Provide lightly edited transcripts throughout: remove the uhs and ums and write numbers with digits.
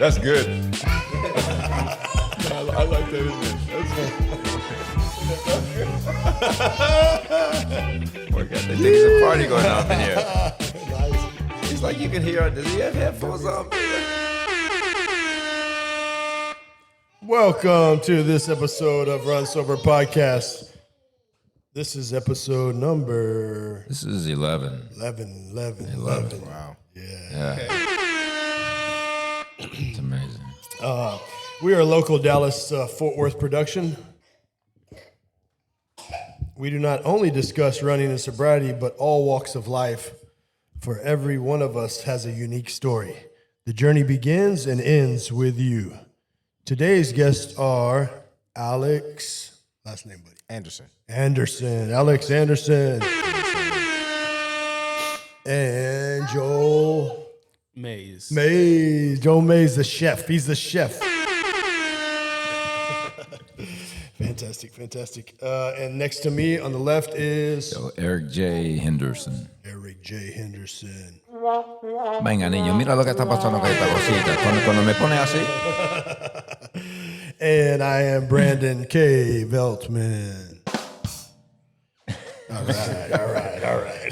That's good. I like that image. Work out. They think it's a party going on in here. Nice. It's like you can hear. Does he have headphones on? Welcome to this episode of Runs0b3r podcast. This is episode number... This is 11. 11. Wow. Yeah. It's amazing. We are a local Dallas, Fort Worth production. We do not only discuss running and sobriety, but all walks of life. For every one of us has a unique story. The journey begins and ends with you. Today's guests are Alex, last name, buddy. Alex Anderson. And Joel Mays. Joel Mays, the chef. He's the chef. Fantastic. And next to me on the left is... So, Eric J. Henderson. Venga, niño, mira lo que está pasando con esta cosita. Cuando me pone así. And I am Brandon K. Veltman. All right.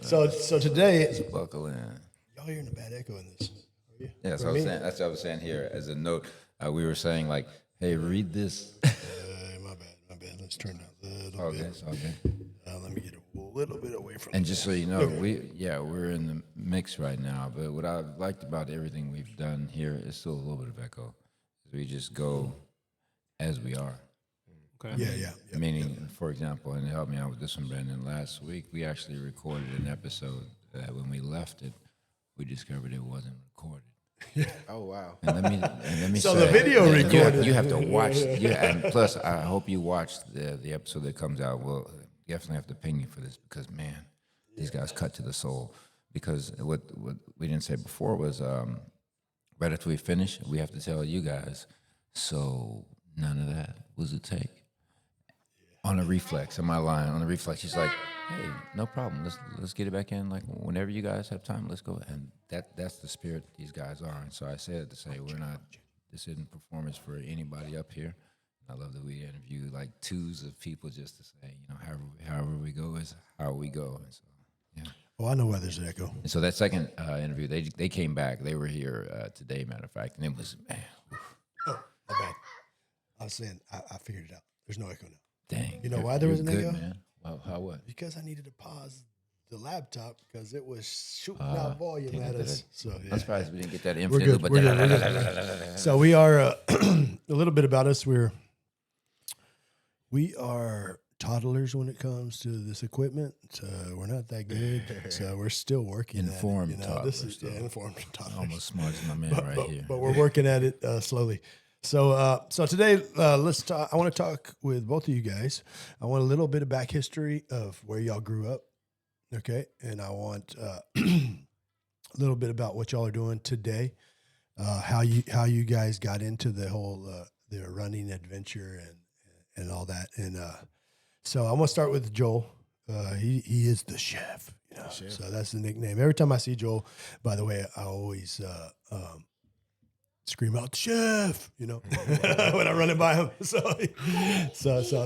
So today... Just buckle in. Y'all hearing a bad echo in this? Yeah, that's what I was saying here. As a note, we were saying like, hey, read this. My bad. Let's turn down a little bit. Okay, it's okay. Let me get a little bit away from And just so you know, we're in the mix right now. But what I liked about everything we've done here is still a little bit of echo. We just go as we are. Okay. Yeah. Meaning, for example, and help me out with this one, Brandon. Last week we actually recorded an episode that when we left it, we discovered it wasn't recorded. Oh wow! And let me So say, the video recorded. You have to watch. And plus, I hope you watch the episode that comes out. We'll definitely have to ping you for this because man, these guys cut to the soul. Because what we didn't say before was right after we finish, we have to tell you guys. So none of that was a take. On a reflex, am I lying? On a reflex, she's like, "Hey, no problem. Let's get it back in. Like whenever you guys have time, let's go." And that's the spirit these guys are. And so I said to say, we're not. This isn't performance for anybody up here. I love that we interview like twos of people just to say, however we go is how we go. And so, yeah. Oh, I know why there's an echo. And so that second interview, they came back. They were here today, matter of fact, and it was man. Oh, my bad. I was saying I figured it out. There's no echo now. Dang. You know why there was an echo? Man. Well, how what? Because I needed to pause the laptop because it was shooting out volume at us. So yeah. I'm surprised we didn't get that We're infinite good. loop. We're good. So we are a little bit about us. We are toddlers when it comes to this equipment. We're not that good. So we're still working. Informed at it, toddlers. This is informed toddlers. Almost smart as my man right here. But we're working at it slowly. So today, let's talk. I want to talk with both of you guys. I want a little bit of back history of where y'all grew up, okay? And I want a little bit about what y'all are doing today, how you guys got into the whole the running adventure and all that. And so I'm gonna start with Joel. He is the chef, So that's the nickname. Every time I see Joel, by the way, I always scream out, "Chef!" when I run it by him. So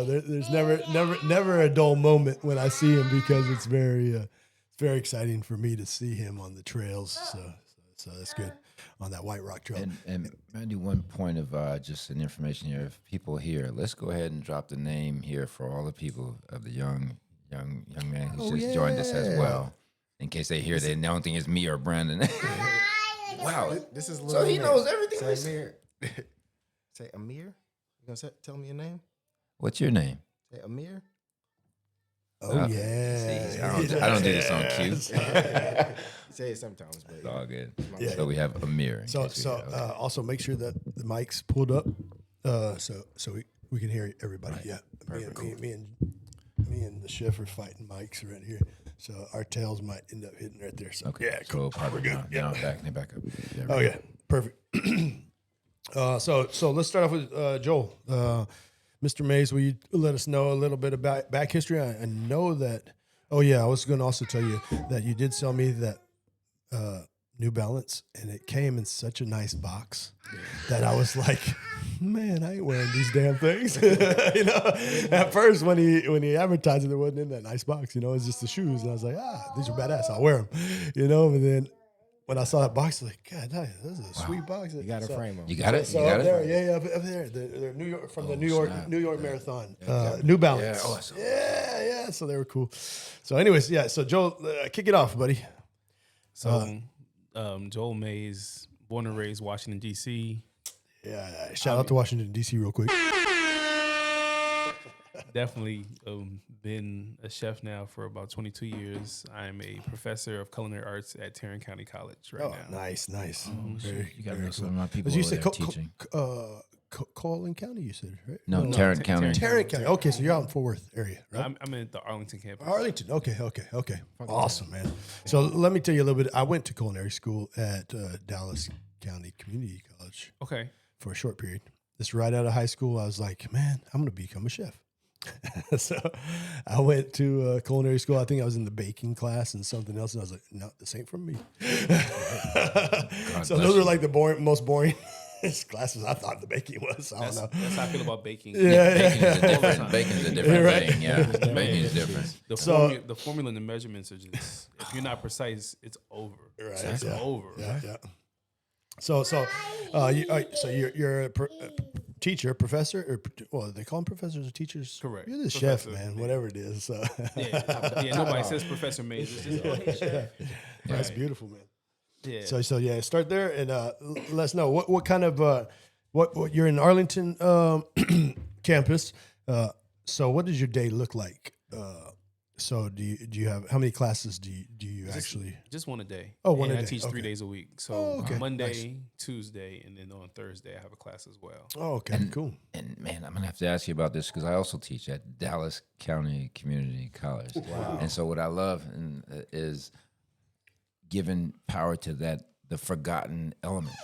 there's never a dull moment when I see him because it's very exciting for me to see him on the trails. So that's good on that White Rock Trail. And Randy, one point of just an information here. If people here, let's go ahead and drop the name here for all the people of the young man who's joined us as well. In case they hear they don't think it's me or Brandon. Wow, this is so he knows everything. Say Amir. Say Amir. You gonna tell me your name? What's your name? Say Amir. Oh yeah. See, I don't do this on cue. Say it sometimes, but It's all good. Yeah. So we have Amir. Also make sure that the mic's pulled up, so we can hear everybody. Right. Yeah, Perfect. Me and the chef are fighting mics right here, so our tails might end up hitting right there. So Okay. yeah, cool. We're good. Now back up. Yeah, Oh yeah, perfect. So let's start off with Joel. Mr. Mays, will you let us know a little bit about back history? I know that. Oh yeah, I was going to also tell you that you did tell me that New Balance, and it came in such a nice box that I was like, man, I ain't wearing these damn things. You know, at first when he advertised it, wasn't in that nice box. You know, it's just the shoes, and I was like, these are badass. I'll wear them. You know, but then when I saw that box, I was like, God, this is a sweet box. You got to frame them. You got it? So You got up there, it? up there, they're New York from the snap. New York Marathon, New Balance. Yeah, awesome. Yeah. So they were cool. So, anyways, yeah. So Joel, kick it off, buddy. So, Joel Mays, born and raised Washington D.C. Yeah, shout out to Washington D.C. real quick. Definitely been a chef now for about 22 years. I'm a professor of culinary arts at Tarrant County College right now. Nice. You got to know some of my people As you over said, there teaching. Colin County, you said, right? No, Tarrant County. Tarrant County. Okay, so you're out in Fort Worth area, right? I'm in the Arlington campus. Arlington. Okay. Awesome, man. So let me tell you a little bit. I went to culinary school at Dallas County Community College Okay. for a short period. Just right out of high school, I was like, man, I'm going to become a chef. So I went to culinary school. I think I was in the baking class and something else. And I was like, no, this ain't for me. So those are like the most boring classes I thought the baking was. I don't know. That's how I feel about baking. Bacon's a different Right. thing. Yeah, bacon is different. The formula and the measurements are just, if you're not precise, it's over. Right, It's yeah. over. Yeah. So you're a teacher, professor, or well, they call them professors or teachers. Correct. You're the Professor, chef, man. yeah. Whatever it is. So. Yeah, nobody says Professor Mays. It's just, oh, hey, chef. That's Right. beautiful, man. Yeah. So yeah, start there and let us know what kind of what you're in Arlington campus. So what does your day look like? So do you have how many classes do you actually? Just one a day. Oh, one And a I day. teach 3 Okay. days a week. So Oh, okay. Monday, Nice. Tuesday, and then on Thursday I have a class as well. Oh, okay, cool. And man, I'm gonna have to ask you about this because I also teach at Dallas County Community College. Wow. And so what I love is giving power to the forgotten element,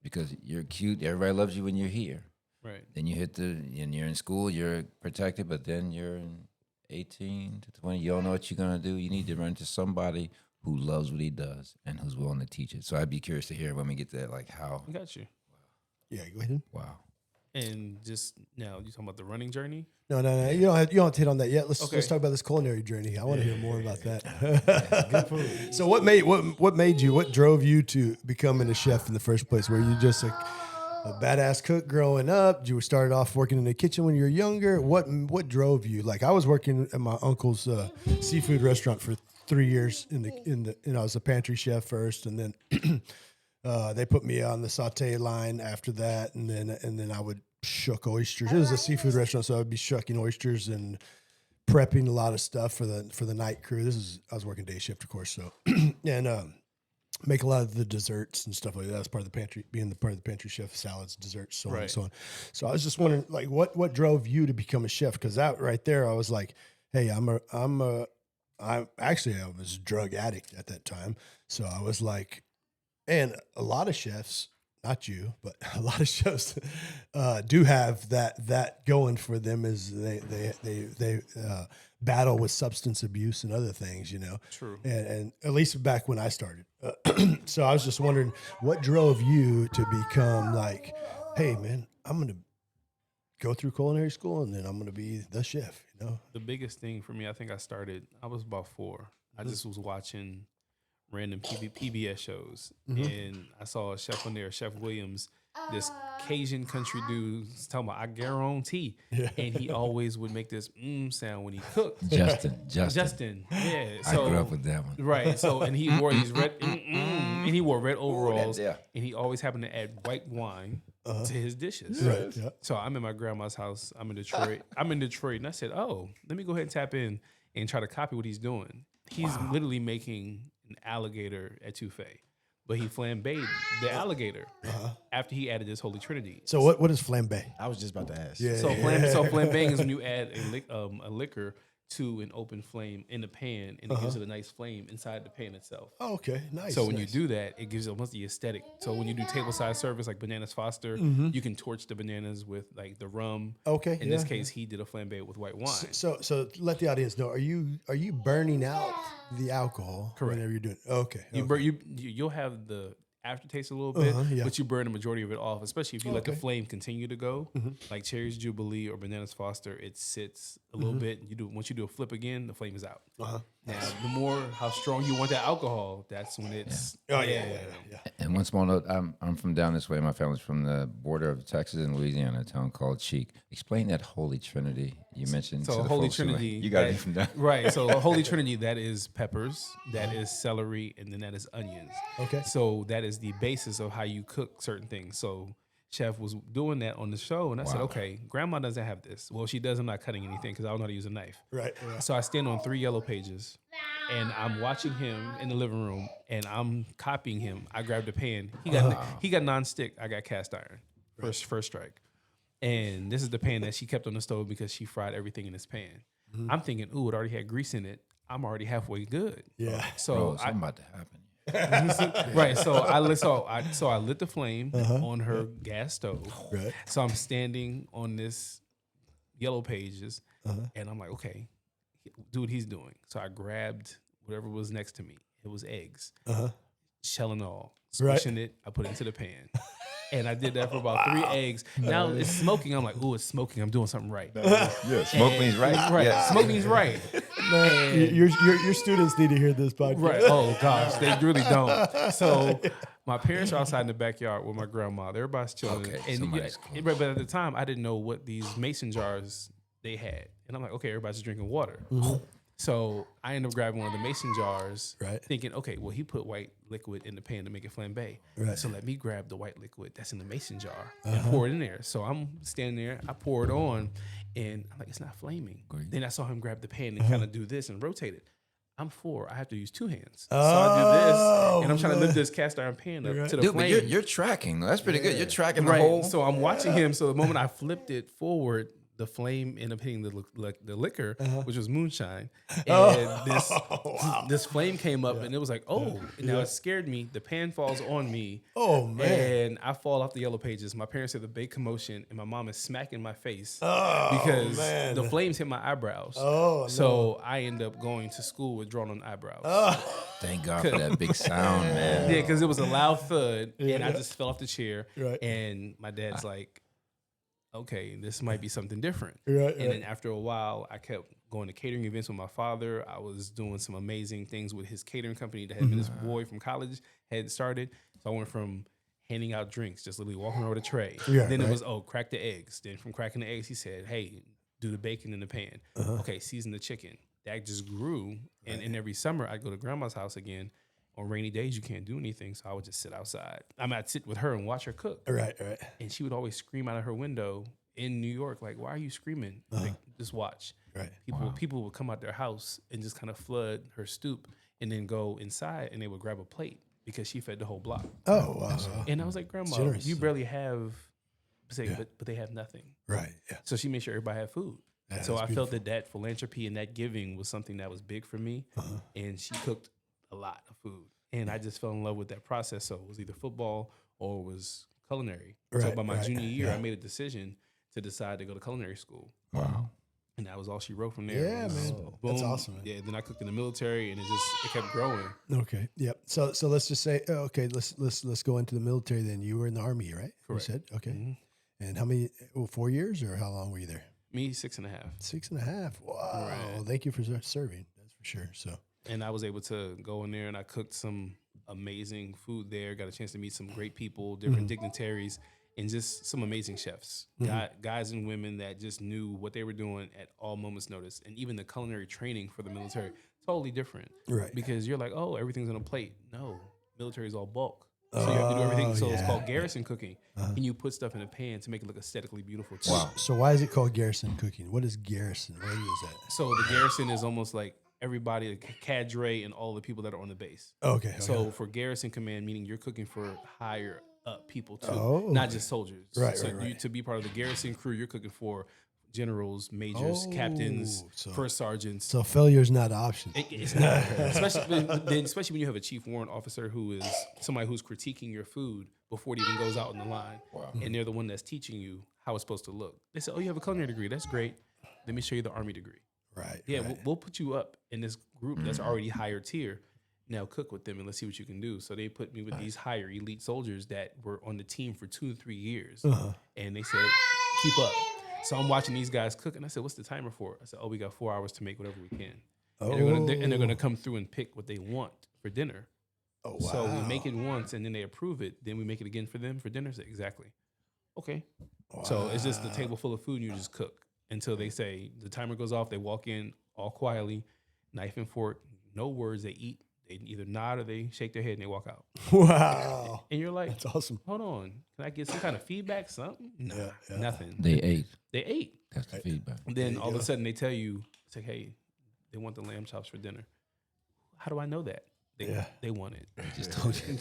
because you're cute. Everybody loves you when you're here. Right. Then you and you're in school, you're protected, but then you're in 18 to 20. You don't know what you're gonna do. You need to run to somebody who loves what he does and who's willing to teach it. So I'd be curious to hear when we get to like how. I got you. Yeah, go ahead. Wow. And just now, you talking about the running journey? No. You don't have to hit on that yet. Let's Okay. talk about this culinary journey. I want to hear more about that. Good food. So what drove you to becoming a chef in the first place? Were you just a badass cook growing up? You started off working in the kitchen when you were younger. What drove you? Like I was working at my uncle's seafood restaurant for 3 years I was a pantry chef first, and then they put me on the saute line after that, and then I would shuck oysters. It was a seafood restaurant, so I would be shucking oysters and prepping a lot of stuff for the night crew. I was working day shift, of course, so and make a lot of the desserts and stuff like that. That's part of the pantry, being the part of the pantry chef, salads, desserts, so on and so on. So I was just wondering, like, what drove you to become a chef? Because that right there, I was like, hey, I was a drug addict at that time, so I was like, and a lot of chefs, not you, but a lot of chefs do have that going for them, is they battle with substance abuse and other things, you know. True. And at least back when I started. So I was just wondering, what drove you to become like, hey man, I'm going to go through culinary school and then I'm going to be the chef, you know? The biggest thing for me, I think I was about 4. I just was watching random PBS shows, and I saw a chef on there, Chef Williams, this Cajun country dude talking about I guarantee, and he always would make this sound when he cooked. Justin, yeah. So I grew up with that one. right. So and he wore these red, and he wore red overalls, yeah. and he always happened to add white wine to his dishes. Right. Yeah. So I'm in my grandma's house. I'm in Detroit. And I said, oh, let me go ahead and tap in and try to copy what he's doing. He's literally making an alligator etouffee, but he flambéed the alligator after he added this Holy Trinity. So what is flambe? I was just about to ask. Yeah. So flambeing is when you add a liquor to an open flame in the pan, and it gives it a nice flame inside the pan itself. Oh, okay, nice. So when you nice. do that, it gives almost the aesthetic. So when you do table side service like bananas Foster, you can torch the bananas with like the rum. Okay, In this case, he did a flambe with white wine. So let the audience know: are you burning out the alcohol whenever you're doing? Okay, You'll have the aftertaste a little bit, yeah. but you burn the majority of it off, especially if you let the Okay. flame continue to go. Like Cherry's Jubilee or Bananas Foster, it sits a little bit. Once you do a flip again, the flame is out. Now, the more how strong you want that alcohol, that's when it's yeah. And one small note, I'm from down this way. My family's from the border of Texas and Louisiana, a town called Cheek. Explain that Holy Trinity you mentioned. So to the Holy folks who, Trinity, you got to be that- from down. right? So Holy Trinity, that is peppers, that is celery, and then that is onions. Okay. So that is the basis of how you cook certain things. So Chef was doing that on the show, and I said, okay, Grandma doesn't have this. Well, she does. I'm not cutting anything because I don't know how to use a knife. Right. So I stand on 3 yellow pages, and I'm watching him in the living room, and I'm copying him. I grabbed a pan. He got nonstick. I got cast iron. First strike. And this is the pan that she kept on the stove because she fried everything in this pan. I'm thinking, ooh, it already had grease in it. I'm already halfway good. Yeah. So Bro, something about to happen. right. So I lit the flame on her gas stove. Right. So I'm standing on this yellow pages, and I'm like, okay, do what he's doing. So I grabbed whatever was next to me. It was eggs, shell and all, squishing it. I put it into the pan. And I did that for about 3 eggs. Now it's smoking. I'm like, ooh, it's smoking. I'm doing something right. Yeah, smoke means right. Right. Yeah. Smoke means right. Man, your students need to hear this podcast. Right. Oh gosh, they really don't. So my parents are outside in the backyard with my grandma. Everybody's chilling. Okay, And somebody's close. but at the time, I didn't know what these mason jars they had, and I'm like, okay, everybody's drinking water. So I end up grabbing one of the mason jars, Right. thinking, okay, well, he put white liquid in the pan to make it flambe. Right. So let me grab the white liquid that's in the mason jar and pour it in there. So I'm standing there, I pour it on, and I'm like, it's not flaming. Then I saw him grab the pan and kind of do this and rotate it. I'm 4. I have to use 2 hands. So I do this, and I'm trying to lift this cast iron pan up to the Dude, but flame. you're tracking. That's pretty good. You're tracking the Right. whole. So I'm watching him. So the moment I flipped it forward, the flame ended up hitting the liquor, which was moonshine. And this flame came up, and it was like, oh. And now it scared me. The pan falls on me. Oh, man. And I fall off the yellow pages. My parents had the big commotion, and my mom is smacking my face Oh, because man. the flames hit my eyebrows. Oh, no. So I end up going to school with drawn on eyebrows. Thank God for that big sound, man. Yeah, because it was a loud thud, and I just fell off the chair. Right. And my dad's like, okay, this might be something different. Right, And then after a while, I kept going to catering events with my father. I was doing some amazing things with his catering company that had been this boy from college had started. So I went from handing out drinks, just literally walking over the tray. Yeah, Then it right. was, crack the eggs. Then from cracking the eggs, he said, hey, do the bacon in the pan. Okay, season the chicken. That just grew. And every summer, I'd go to grandma's house again. On rainy days, you can't do anything, so I would just sit outside. I'd sit with her and watch her cook. Right. And she would always scream out of her window in New York, like, why are you screaming? Like, just watch. Right. People would come out their house and just kind of flood her stoop and then go inside and they would grab a plate because she fed the whole block. Oh, wow. And I was like, Grandma, generous. you barely have, but they have nothing. Right. Yeah. So she made sure everybody had food. Yeah, So that's I felt that philanthropy and that giving was something that was big for me. And she cooked a lot of food. And I just fell in love with that process. So it was either football or it was culinary. So Right, by my right, junior year, yeah. I made a decision to decide to go to culinary school. Wow. And that was all she wrote from there. Yeah, It was man. That's awesome, man. Yeah, then I cooked in the military and it kept growing. Okay. Yep. So let's just say, okay, let's go into the military then. You were in the Army, right? Correct. You said? Okay. Mhm. And how many, 4 years or how long were you there? Me, 6.5. 6.5. Wow. Right. Thank you for serving. That's for sure. So, And I was able to go in there and I cooked some amazing food there. Got a chance to meet some great people, different dignitaries, and just some amazing chefs, guys and women that just knew what they were doing at all moments' notice. And even the culinary training for the military, totally different. Right. Because you're like, oh, everything's on a plate. No, military is all bulk. So you have to do everything. So it's called garrison cooking. And you put stuff in a pan to make it look aesthetically beautiful too. Wow. So why is it called garrison cooking? What is garrison? What is that? So the garrison is almost like everybody, the cadre and all the people that are on the base. Okay. So for garrison command, meaning you're cooking for higher up people too, Oh, not okay. just soldiers. Right, So right, right. to be part of the garrison crew, you're cooking for generals, majors, captains, so- first sergeants. So failure's not an option. It's not, especially when you have a chief warrant officer who is somebody who's critiquing your food before it even goes out in the line, and they're the one that's teaching you how it's supposed to look. They say, "Oh, you have a culinary degree. That's great. Let me show you the Army degree." Right. Yeah, right. we'll put you up in this group that's already higher tier. Now cook with them and let's see what you can do. So they put me with these higher elite soldiers that were on the team for 2 to 3 years, and they said, "Keep up." So I'm watching these guys cook, and I said, "What's the timer for?" I said, "Oh, we got 4 hours to make whatever we can." And they're gonna come through and pick what they want for dinner. Oh, wow. So we make it once, and then they approve it. Then we make it again for them for dinner. I said, exactly. Okay. So it's just a table full of food, and you just cook until they say the timer goes off. They walk in all quietly, knife and fork, no words. They eat. They either nod or they shake their head and they walk out. Wow. And you're like, That's awesome. hold on, can I get some kind of feedback? Something? Nah, Yeah. nothing. They ate. They ate. That's the feedback. And then all of a sudden they tell you, it's like, hey, they want the lamb chops for dinner. How do I know that? They want it. I just told you.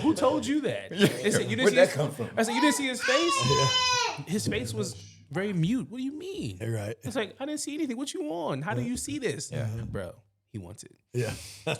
Who told you that? They said, you didn't Where'd see that his, come from? I said, you didn't see his face? His face was very mute. What do you mean? You're right. It's like, I didn't see anything. What you on? How do you see this? Bro, he wants it. Yeah.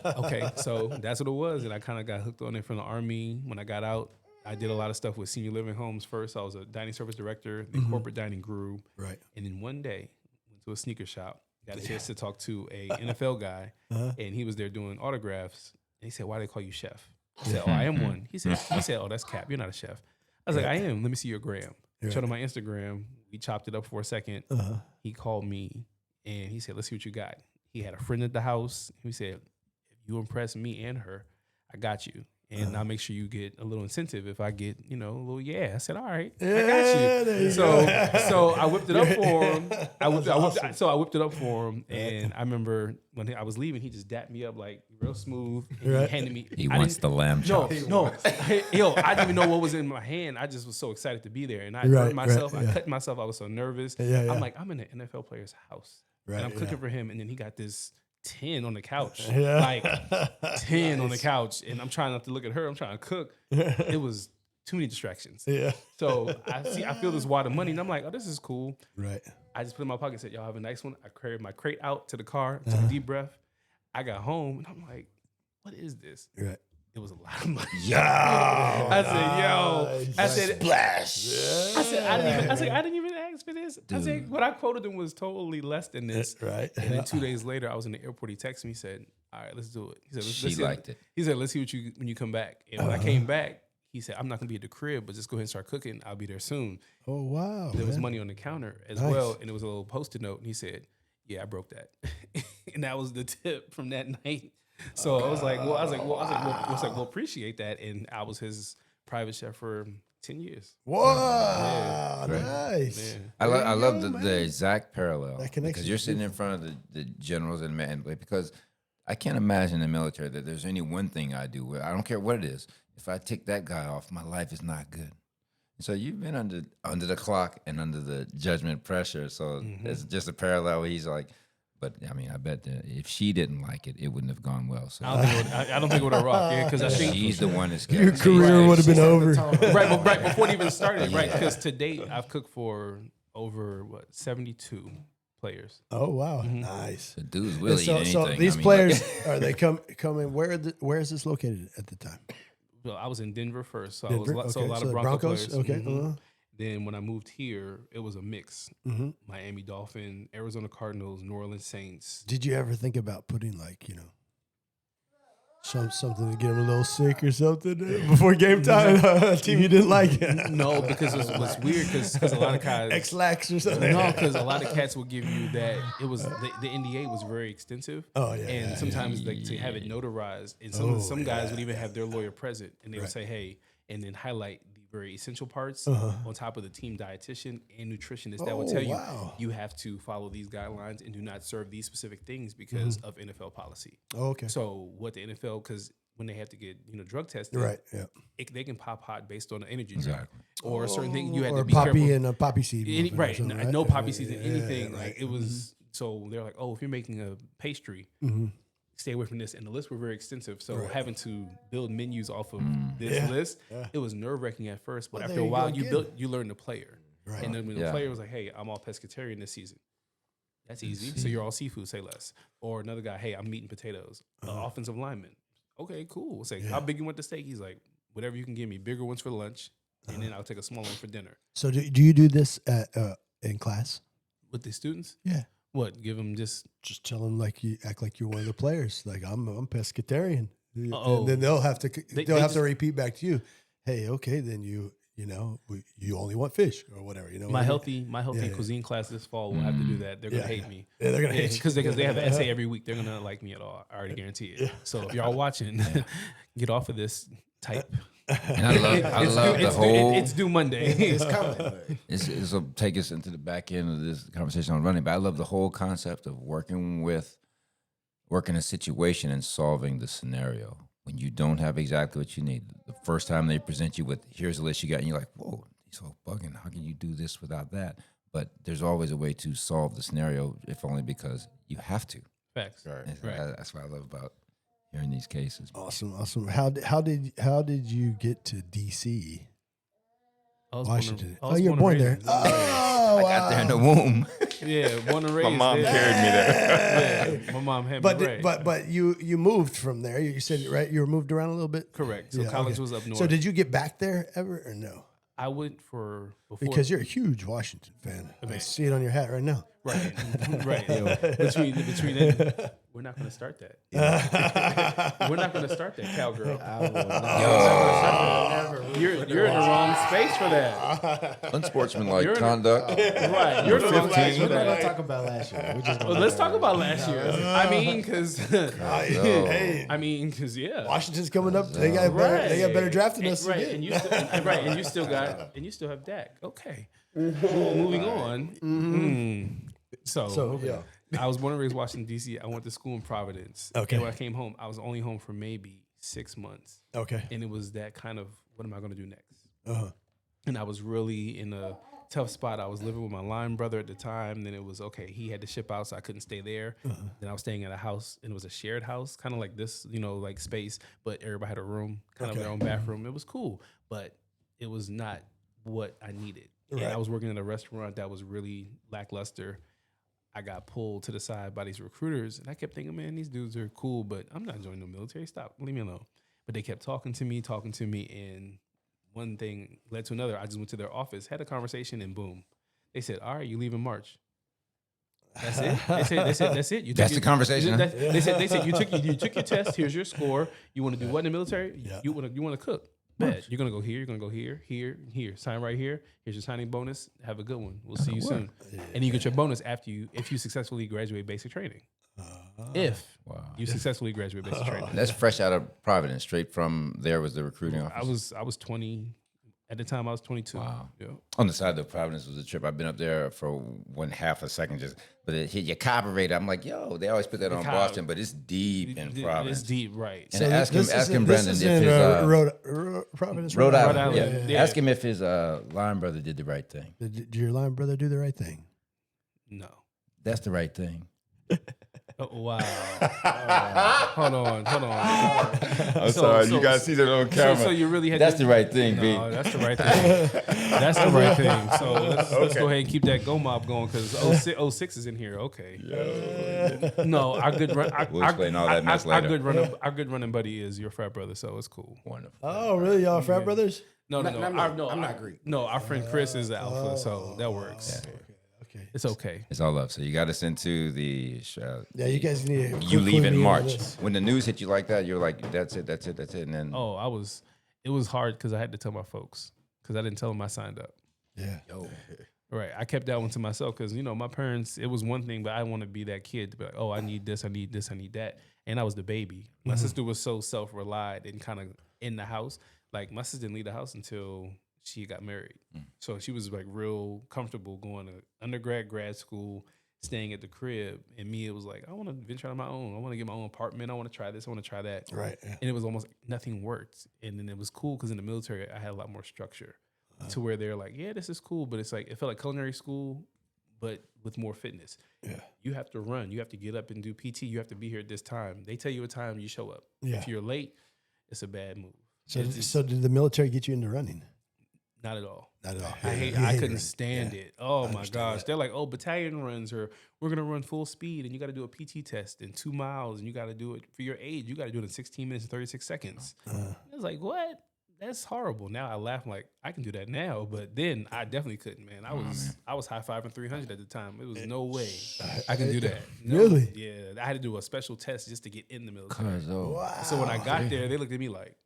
Okay, so that's what it was. And I kind of got hooked on it from the Army. When I got out, I did a lot of stuff with senior living homes first. I was a dining service director. The corporate dining grew. Right. And then one day, went to a sneaker shop, got a chance to talk to a NFL guy, and he was there doing autographs. And he said, "Why do they call you chef?" I said, "Oh, I am one." He said, "Oh, that's cap. You're not a chef." I was like, "I am. Let me see your gram." Showed him my Instagram. We chopped it up for a second. He called me and he said, "Let's see what you got." He had a friend at the house. He said, "If you impress me and her, I got you. And I'll make sure you get a little incentive if I get, a little yeah." I said, "All right, I got you." So I whipped it up for him. I whipped it up for him. And I remember when I was leaving, he just dapped me up like real smooth. And he handed me. He wants the lamb chop. No. Yo, I didn't even know what was in my hand. I just was so excited to be there. And I hurt myself. I cut myself. I was so nervous. I'm like, I'm in an NFL player's house. And I'm cooking for him. And then he got this 10 on the couch, like 10 on the couch, and I'm trying not to look at her. I'm trying to cook. It was too many distractions. So I feel this wad of money, and I'm like, "Oh, this is cool." Right. I just put it in my pocket and said, "Y'all have a nice one." I carried my crate out to the car, took a deep breath. I got home, and I'm like, "What is this?" Right. It was a lot of money. I I said, Splash. I didn't even ask for this. I said, what I quoted him was totally less than this. Right. And then 2 days later, I was in the airport. He texted me. He said, "All right, let's do it." He said, She liked it. He said, "Let's see when you come back." And when I came back, he said, "I'm not gonna be at the crib, but just go ahead and start cooking. I'll be there soon." Oh, wow. There was money on the counter as well, and it was a little Post-it note. And he said, "Yeah, I broke that," and that was the tip from that night. So I was like, well, appreciate that. And I was his private chef for 10 years. Wow. Great. Nice. Yeah. I love the exact parallel That connection because you're is sitting in front of the generals and men. Because I can't imagine in the military that there's any one thing I do where I don't care what it is. If I take that guy off, my life is not good. So you've been under the clock and under the judgment pressure. So it's just a parallel where he's like, but I mean, I bet that if she didn't like it, it wouldn't have gone well. So I don't think it would have rocked. Yeah, because I think she's the one that's Your career would have been over. right before it even started. Right, because to date I've cooked for over 72 players. Oh, wow. Nice. the dudes will eat anything. So these I mean, players, are they coming? Where is this located at the time? Well, I was in Denver first, so Denver? I was a lot so of Broncos. Broncos. Okay. Then when I moved here, it was a mix: Miami Dolphin, Arizona Cardinals, New Orleans Saints. Did you ever think about putting something to get them a little sick or something before game time? A team you didn't like? No, because it was weird because a lot of guys X-Lax or something. No, because a lot of cats will give you that. It was the NDA was very extensive. Oh, yeah, and yeah, sometimes like to have it notarized, and some guys would even have their lawyer present, and they would say, "Hey," and then highlight the very essential parts on top of the team dietitian and nutritionist that will tell you you have to follow these guidelines and do not serve these specific things because of NFL policy. Oh, okay. So what the NFL, because when they have to get drug tested, Right. Yeah. they can pop hot based on the energy drink or a certain thing. You had Or to be poppy careful. and a poppy seed. Right. No poppy seeds in anything. Yeah, like it was. So they're like, "Oh, if you're making a pastry, stay away from this." And the lists were very extensive. So having to build menus off of this list, it was nerve wracking at first. But after a while, you learn the player. Right. And then when the Yeah. player was like, "Hey, I'm all pescatarian this season," that's easy. So you're all seafood, say less. Or another guy, "Hey, I'm meat and potatoes." Offensive lineman, okay, cool. Say, how big you want the steak? He's like, whatever you can give me. Bigger ones for lunch, and then I'll take a smaller one for dinner. So do you do this in class? With the students, Yeah. what? Give them just Tell them like you act like you're one of the players. Like I'm pescatarian. Uh-oh. And then they'll have to They have to just- repeat back to you. Hey, okay, then you only want fish or whatever. You know, my what I mean? healthy Yeah. cuisine class this fall will have to do that. They're gonna hate me. Yeah, they're gonna hate you. Because they have an essay every week. They're gonna like me at all. I already guarantee it. So if y'all watching, get off of this type. And I love the whole. It's due Monday. It's coming. This will take us into the back end of this conversation on running, but I love the whole concept of working a situation and solving the scenario. When you don't have exactly what you need, the first time they present you with, here's the list you got, and you're like, whoa, he's so bugging. How can you do this without that? But there's always a way to solve the scenario, if only because you have to. Facts. And Right. That's what I love about hearing these cases. Awesome. How did you get to DC, I was Washington? Born, You're born there. raised- Oh, I got there in the womb. Yeah, born and raised. My mom there. carried me there. Yeah, my mom had me raised. But you moved from there. You said right. You were moved around a little bit. Correct. So Yeah, college okay. was up north. So did you get back there ever or no? I went for before Because you're a huge Washington fan. I see it on your hat right now. right, right. Between it, we're not going to start that. We're not going to start that, cowgirl. You're in the wrong space for that. Unsportsmanlike You're in a- conduct. Right, you're in the wrong space for We're not gonna that. talk about last year. We're just gonna Well, let's talk about last year. I mean, because Hey, yeah. Washington's coming up. They got better. They got better draft than us. Right, again. and you still have Dak. Okay, moving on. So yeah. I was born and raised in Washington D.C. I went to school in Providence. Okay. And when I came home, I was only home for maybe 6 months, Okay. and it was that kind of what am I going to do next? Uh-huh. And I was really in a tough spot. I was living with my line brother at the time. Then it was okay. He had to ship out, so I couldn't stay there. Then I was staying at a house, and it was a shared house, kind of like this, like space, but everybody had a room, kind of their own bathroom. It was cool, but it was not what I needed. And Right. I was working at a restaurant that was really lackluster. I got pulled to the side by these recruiters, and I kept thinking, man, these dudes are cool, but I'm not joining the military. Stop, leave me alone. But they kept talking to me, and one thing led to another. I just went to their office, had a conversation, and boom, they said, "All right, you leave in March." That's it. They said that's it. That's the conversation, huh? They said you took your test. Here's your score. You want to do what in the military? Yeah. You want to cook. Bet. You're gonna go here. You're gonna go here, here, here. Sign right here. Here's your signing bonus. Have a good one. We'll see you soon. And you get your bonus if you successfully graduate basic training. If you successfully graduate basic training. That's fresh out of Providence. Straight from there was the recruiting office. I was 20 at the time. I was 22. Wow. Yeah. On the side of Providence was a trip. I've been up there for 1/2 a second, but it hit your carburetor. I'm like, yo, they always put that on Boston, but it's deep in Providence. It's deep, right? And ask him, Brendan, This is if in his Providence, Rhode Island. Rhode Yeah. Island. Yeah. Ask him if his line brother did the right thing. Did your line brother do the right thing? No. That's the right thing. Oh, wow. Hold on. I'm So- sorry, so- you guys see that on So, camera. so you really had That's to, the right thing, B. No, that's the right thing. That's the right thing. So let's go ahead and keep that go mob going because 06 is in here. Okay. No, our good run. We'll explain all that mess later. Our good running buddy is your frat brother, so it's cool. Wonderful. Oh, really? Y'all frat brothers? No. I'm not Greek. No, our friend Chris is the alpha, so that works. Okay. It's okay. It's all love. So you got us into the Yeah, you guys need to you leave clue in me March. into this. When the news hit you like that, you're like, that's it. And then Oh, it was hard because I had to tell my folks because I didn't tell them I signed up. Yeah. Right. I kept that one to myself because, my parents, it was one thing, but I want to be that kid to be like, oh, I need this, I need this, I need that. And I was the baby. My sister was so self-relied and kind of in the house. Like, my sister didn't leave the house until she got married. So she was like real comfortable going to undergrad, grad school, staying at the crib. And me, it was like, I want to venture on my own. I want to get my own apartment. I want to try this. I want to try that. Right. Yeah. And it was almost nothing worked. And then it was cool because in the military, I had a lot more structure to where they're like, yeah, this is cool. But it's like, it felt like culinary school, but with more fitness. Yeah. You have to run. You have to get up and do PT. You have to be here at this time. They tell you a time, you show up. Yeah. If you're late, it's a bad move. So did the military get you into running? Not at all. Not at all. I couldn't stand it. Oh my gosh. They're like, oh, battalion runs, or we're gonna run full speed and you gotta do a PT test in 2 miles and you gotta do it for your age. You gotta do it in 16 minutes and 36 seconds. I was like, what? That's horrible. Now I laugh, I'm like, I can do that now, but then I definitely couldn't, man. I was high-fiving 300 at the time. It was no way I can do that. No. Really? Yeah. I had to do a special test just to get in the military. Wow. So when I got there, they looked at me like,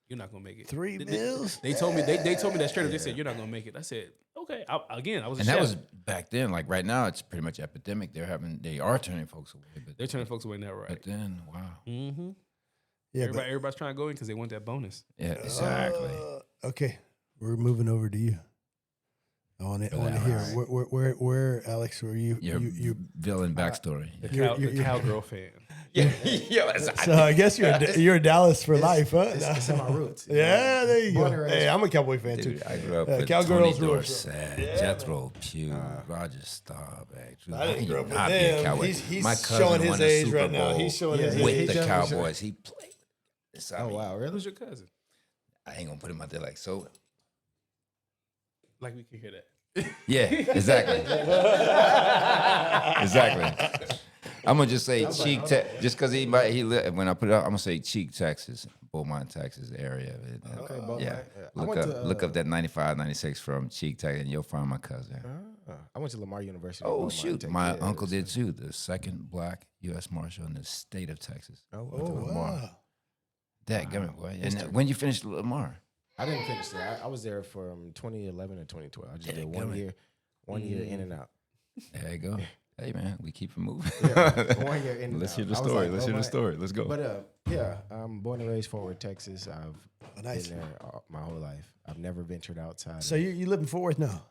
you're not gonna make it. 3 They- meals? They told me they told me that straight up. They said you're not gonna make it. I said okay. I was a And chef. that was back then. Like right now, it's pretty much epidemic. They are turning folks away. But They're turning folks away now, right? But then, wow. Mm-hmm. Yeah, Everybody's trying to go in because they want that bonus. Yeah, exactly. Okay, we're moving over to you. I want to hear where Alex, were you? Your villain backstory. The cowgirl fan. Yeah, So I guess you're a Dallas for life, huh? It's in my roots. Yeah, there you Born go. and raised. Hey, I'm a Cowboy fan too. Dude, I grew up with Cowgirls Tony rules. Dorsett, Jethro Pugh, Roger Staubach. Drew- I how didn't can grow you up with not be a them. cowboy? He's My cousin showing his won a age Super right now. Bowl He's showing his with age. the He definitely Cowboys. He played. So, I Oh mean, wow, really? Who's your cousin? I ain't gonna put him out there like so. Like we can hear that. Yeah, exactly. Exactly. I'm gonna just say Cheek, just because he when I put it out, I'm gonna say Cheek, Texas, Beaumont, Texas area. Okay, Beaumont. Yeah. I went to, Look up that 95, 96 from Cheek, Texas, and you'll find my cousin. I went to Lamar University. Oh Beaumont, shoot, Texas. my Yeah, uncle so- did too. The second black U.S. Marshal in the state of Texas. Oh, Oh, wow. Dadgummit, boy. And when you finished Lamar? I didn't finish there. I was there from 2011 to 2012. I just did Dadgummit. one year in and out. There you go. Hey man, we keep it moving. 1 year in and Let's out. hear the I was story. like, Let's oh, hear my- the story. Let's go. But yeah, I'm born and raised Fort Worth, Texas. I've Nice. been there my whole life. I've never ventured outside. So you live in Fort Worth now?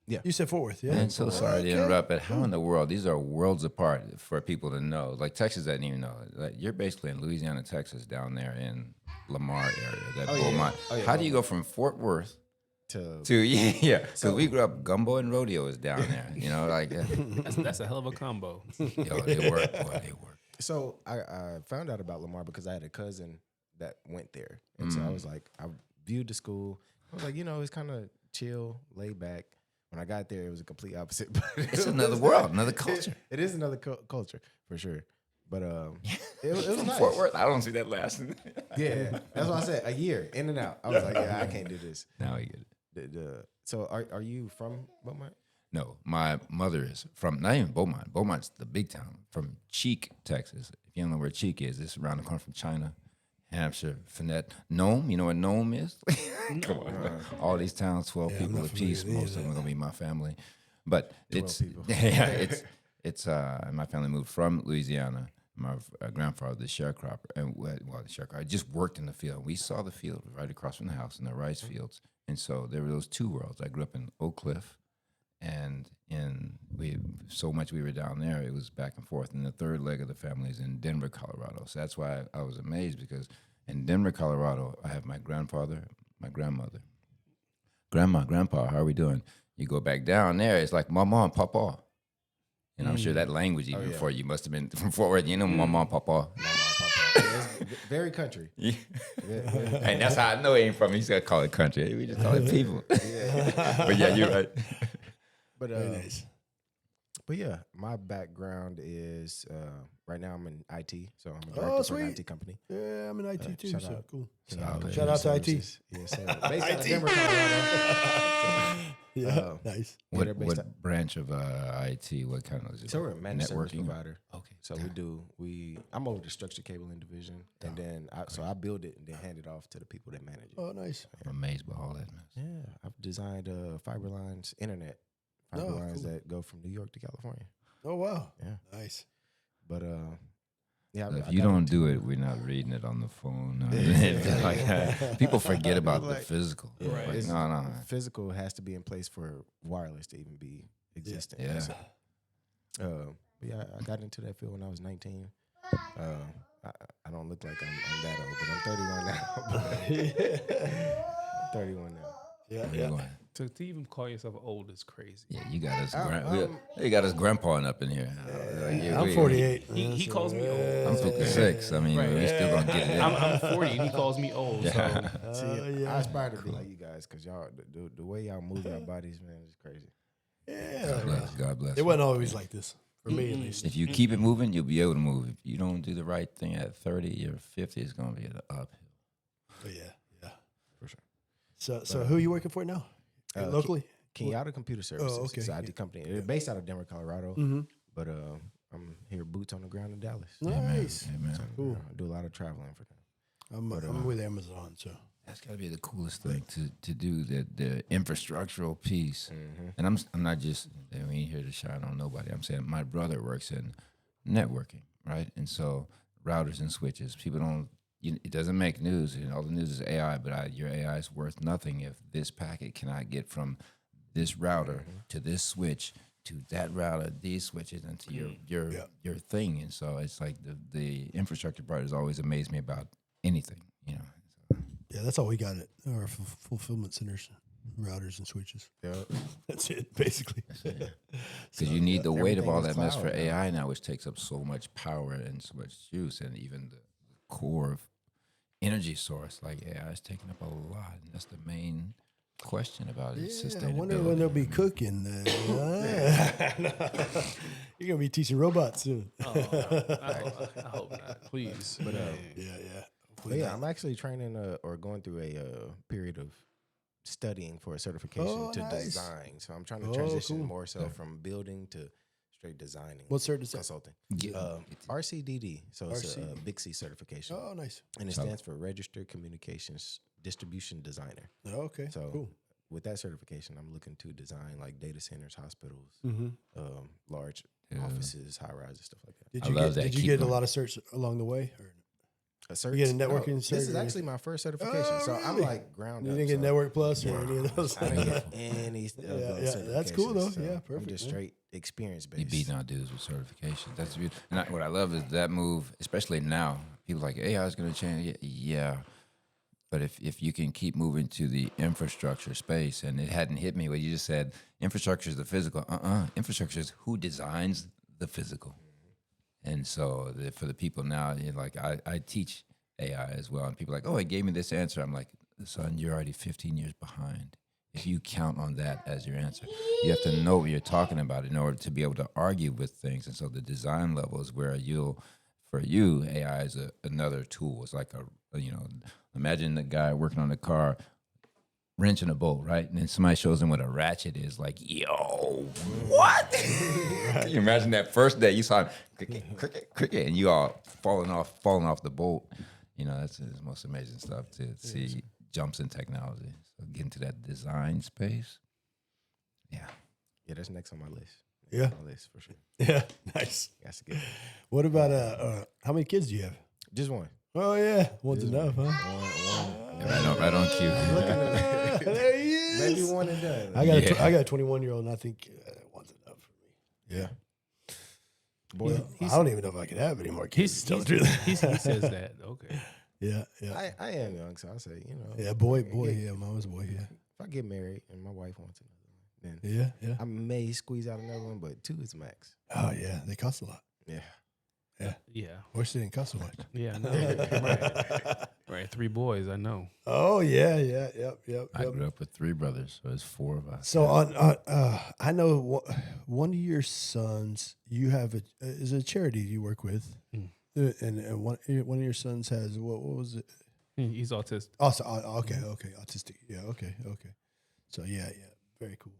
Yeah. You said Fort Worth, yeah? Man, so sorry to Okay. interrupt, but how in the world? These are worlds apart for people to know. Like Texas doesn't even know. Like you're basically in Louisiana, Texas, down there in Lamar area, that Oh, yeah. Beaumont. Oh, yeah, How do you go from Fort Worth to to yeah? Because we grew up, gumbo and rodeo is down there. You know, like That's a hell of a combo. yo, they work, boy, they work. So I found out about Lamar because I had a cousin that went there, and so I was like, I viewed the school. I was like, it's kind of chill, laid back. When I got there, it was a complete opposite. But It's another world, another culture. It is another culture for sure. But it was From nice. Fort Worth, I don't see that lasting. Yeah, that's what I said. A year in and out. I was like, yeah, I can't do this. Now I get it. So are you from Beaumont? No, my mother is from not even Beaumont. Beaumont's the big town from Cheek, Texas. If you don't know where Cheek is, it's around the corner from China, Hampshire, Finette, Nome. You know what Nome is? Come on, all these towns, 12 people not apiece. familiar Most of them are gonna be my family, but it's people. yeah, it's my family moved from Louisiana. My grandfather, the sharecropper, and the sharecropper, I just worked in the field. We saw the field right across from the house in the rice fields, and so there were those two worlds. I grew up in Oak Cliff. And we were down there, it was back and forth. And the third leg of the family is in Denver, Colorado. So that's why I was amazed, because in Denver, Colorado, I have my grandfather, my grandmother, grandma, grandpa. How are we doing? You go back down there, it's like mama and papa. And I'm sure that language even for you must have been from Fort Worth. You know, mama and papa. Yeah, it's very country. Yeah. Very And that's how I know he ain't from. He's gonna call it country. We just call it people. But yeah, you're right. But Very nice. But yeah, my background is right now I'm in IT, so I'm a Oh, director for an sweet. IT company. Yeah, I'm in IT too, shout so out. cool. Solid. Shout out to IT. Services. Yes, sir. Based out of Denver, Colorado. Yeah, nice. Yeah, they're based out- What branch of IT? What kind of is it? So we're a managed service Networking? provider. Okay. So I'm over the structured cabling division, and then I build it and then hand it off to the people that manage it. Oh, nice. I'm amazed by all that, man. Yeah, I've designed fiber lines, fiber lines cool. that go from New York to California. Oh, wow. Yeah. Nice. But yeah, If I you got don't into do it, we're not reading it on the phone. People forget about the physical. Yeah, Like, it's- no. physical has to be in place for wireless to even be existent. Yeah. So, but yeah, I got into that field when I was 19. I don't look like I'm that old, but I'm 31 now. I'm 31 now. Yeah, Where you going? To even call yourself old is crazy. Yeah, you got us. You got us grandpa up in here. I'm 48. He calls me old. I'm 56. I mean, Right. we still gonna get it in. I'm 40 and he calls me old. So See, I aspire to be like you guys because y'all, the way y'all move your bodies, man, is crazy. Yeah. God bless. It wasn't always like this for me, at least. If you keep it moving, you'll be able to move. If you don't do the right thing at 30 or 50, it's gonna be an uphill. But yeah, For sure. So who are you working for now? Locally? Kenyatta Computer Services. Oh, okay. It's an IT company. They're based out of Denver, Colorado. Mm-hmm. But I'm here boots on the ground in Dallas. Nice. Amen. So, Cool. I do a lot of traveling for them. I'm with Amazon, so. That's got to be the coolest thing to do, the infrastructural piece. Mm-hmm. And I'm not just, we ain't here to shine on nobody. I'm saying my brother works in networking, right? And so routers and switches, people don't, it doesn't make news. And all the news is AI, but your AI is worth nothing if this packet cannot get from this router to this switch to that router, these switches, and to your thing. And so it's like the infrastructure part has always amazed me about anything, you know. Yeah, that's all we got at our fulfillment centers, routers and switches. Yeah. That's it, basically. Because you need the weight of all that everything is mess for cloud, AI now, which takes up so much power and so much juice, and even the core of energy source like AI is taking up a lot, and that's the main question about it. Yeah, I wonder when they'll be cooking. You're gonna be teaching robots soon. I hope not. Please. But Yeah. But yeah, I'm actually training or going through a period of studying for a certification to nice. design. So I'm trying to transition cool. more so from building to straight designing. What cert is that? Consulting. Yeah. RCDD. So it's a RCDD. Big C certification. Oh, nice. And it stands for Registered Communications Distribution Designer. Oh, okay. So cool. with that certification, I'm looking to design like data centers, hospitals, Mm-hmm. large offices, high rises, stuff like that. Did you get a lot of certs along the way? Or? A cert? You get a networking This cert is or actually my first certification. Oh, So I'm really? like ground You up. didn't get so Network Plus or any of those? I didn't get any of those yeah, that's cool, though. certifications, so Yeah, I'm perfect, just man. straight experience You based. beating out dudes with certifications. That's beautiful. And what I love is that move, especially now. People are like AI is going to change. Yeah. But if you can keep moving to the infrastructure space, and it hadn't hit me what you just said, infrastructure is the physical. Infrastructure is who designs the physical. And so for the people now, like I teach AI as well, and people are like, oh, it gave me this answer. I'm like, son, you're already 15 years behind. If you count on that as your answer, you have to know what you're talking about in order to be able to argue with things. And so the design level is where for you, AI is another tool. It's like imagine the guy working on the car wrenching a bolt, right? And then somebody shows him what a ratchet is, like, yo, what? Can you imagine that first day you saw him cricket, and you all falling off the bolt? You know, that's the most amazing stuff to see jumps in technology. So getting to that design space, yeah, that's next on my list. Yeah. On my list for sure. Yeah, nice. That's to get. What about how many kids do you have? Just one. Oh yeah, one's enough, huh? One. Right on cue. There he is. Maybe one and done. I got a 21-year-old, and I think one's enough for me. Yeah. Boy, I don't even know if I can have any more kids. He says that. Okay. Yeah. I am young, so I say, Yeah, boy. Yeah, mine was a boy. Yeah. if I get married and my wife wants another one, then Yeah. I may squeeze out another one, but 2 is max. Oh yeah, they cost a lot. Yeah. Yeah. Wish they didn't cost so much. Yeah. I know. Right. 3 boys. I know. Oh yeah. Yep. I grew up with 3 brothers, so it's 4 of us. So I know one of your sons. You have is a charity you work with, and one of your sons has what was it? He's autistic. Also, okay, autistic. Yeah, okay. So yeah, very cool.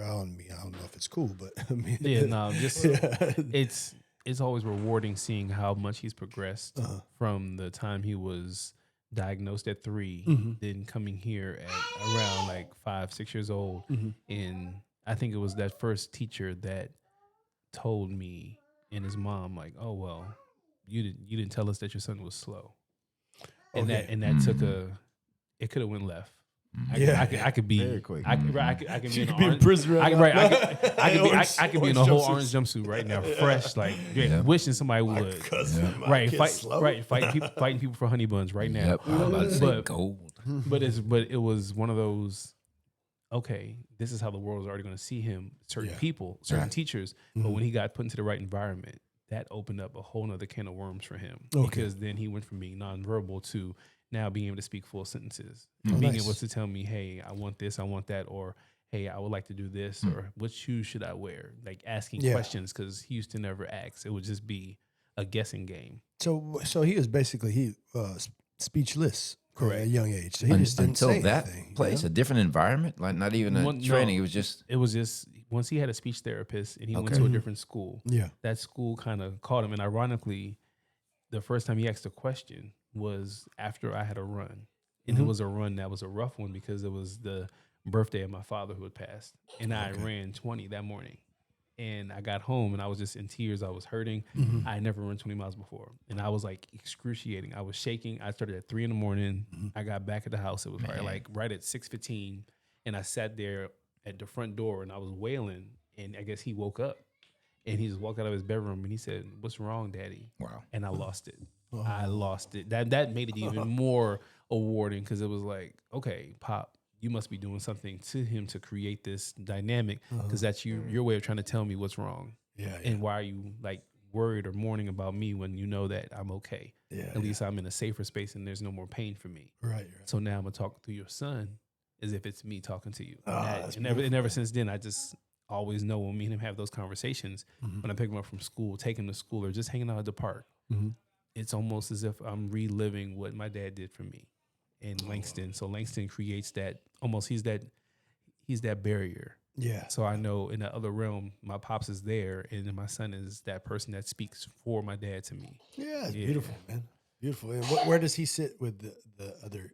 I don't know if it's cool, but I mean, It's always rewarding seeing how much he's progressed from the time he was diagnosed at 3, then coming here at around like 5, 6 years old. And I think it was that first teacher that told me and his mom, like, oh, well, you didn't tell us that your son was slow. And that took it could have went left. I could be very quick. I could be be in prison right now. I could be in a whole orange jumpsuit right now, fresh, like wishing somebody would. Fighting people for honey buns right now. Yep, I'm about to say But- gold. But it was one of those okay, this is how the world is already going to see him. Certain Yeah. people, certain Right. teachers. But when he got put into the right environment, that opened up a whole nother can of worms for him. Okay. Because then he went from being nonverbal to now being able to speak full sentences. Oh, And being nice. able to tell me, hey, I want this, I want that, or hey, I would like to do this, or what shoes should I wear? Like asking Yeah. questions, because he used to never ask. It would just be a guessing game. So he was basically speechless Correct. at a young age. So he just didn't Until say that anything, you place, know? a different environment, like not even a Well, no. training. It was just It was just once he had a speech therapist and he went Okay. to a different school. Yeah. That school kind of caught him. And ironically, the first time he asked a question was after I had a run. And it was a run that was a rough one because it was the birthday of my father who had passed. And I ran 20 that morning. And I got home and I was just in tears. I was hurting. I had never run 20 miles before. And I was like excruciating. I was shaking. I started at 3 a.m. I got back at the house. It was probably like right at 6:15. And I sat there at the front door and I was wailing. And I guess he woke up and he just walked out of his bedroom and he said, "What's wrong, Daddy?" wow. And I lost it. I lost it. That made it even more awarding because it was like, okay, Pop, you must be doing something to him to create this dynamic because that's your way of trying to tell me what's wrong. Yeah. And why are you like worried or mourning about me when you know that I'm okay? Yeah. At least I'm in a safer space and there's no more pain for me. Right. So now I'm gonna talk to your son as if it's me talking to you. that's And ever since then, I just always know when me and him have those conversations, when I pick him up from school, take him to school, or just hanging out at the park, it's almost as if I'm reliving what my dad did for me in Langston. So Langston creates that almost he's that barrier. Yeah. So I know in the other realm, my pops is there, and then my son is that person that speaks for my dad to me. Yeah. It's Yeah. beautiful, man. Beautiful. And where does he sit with the other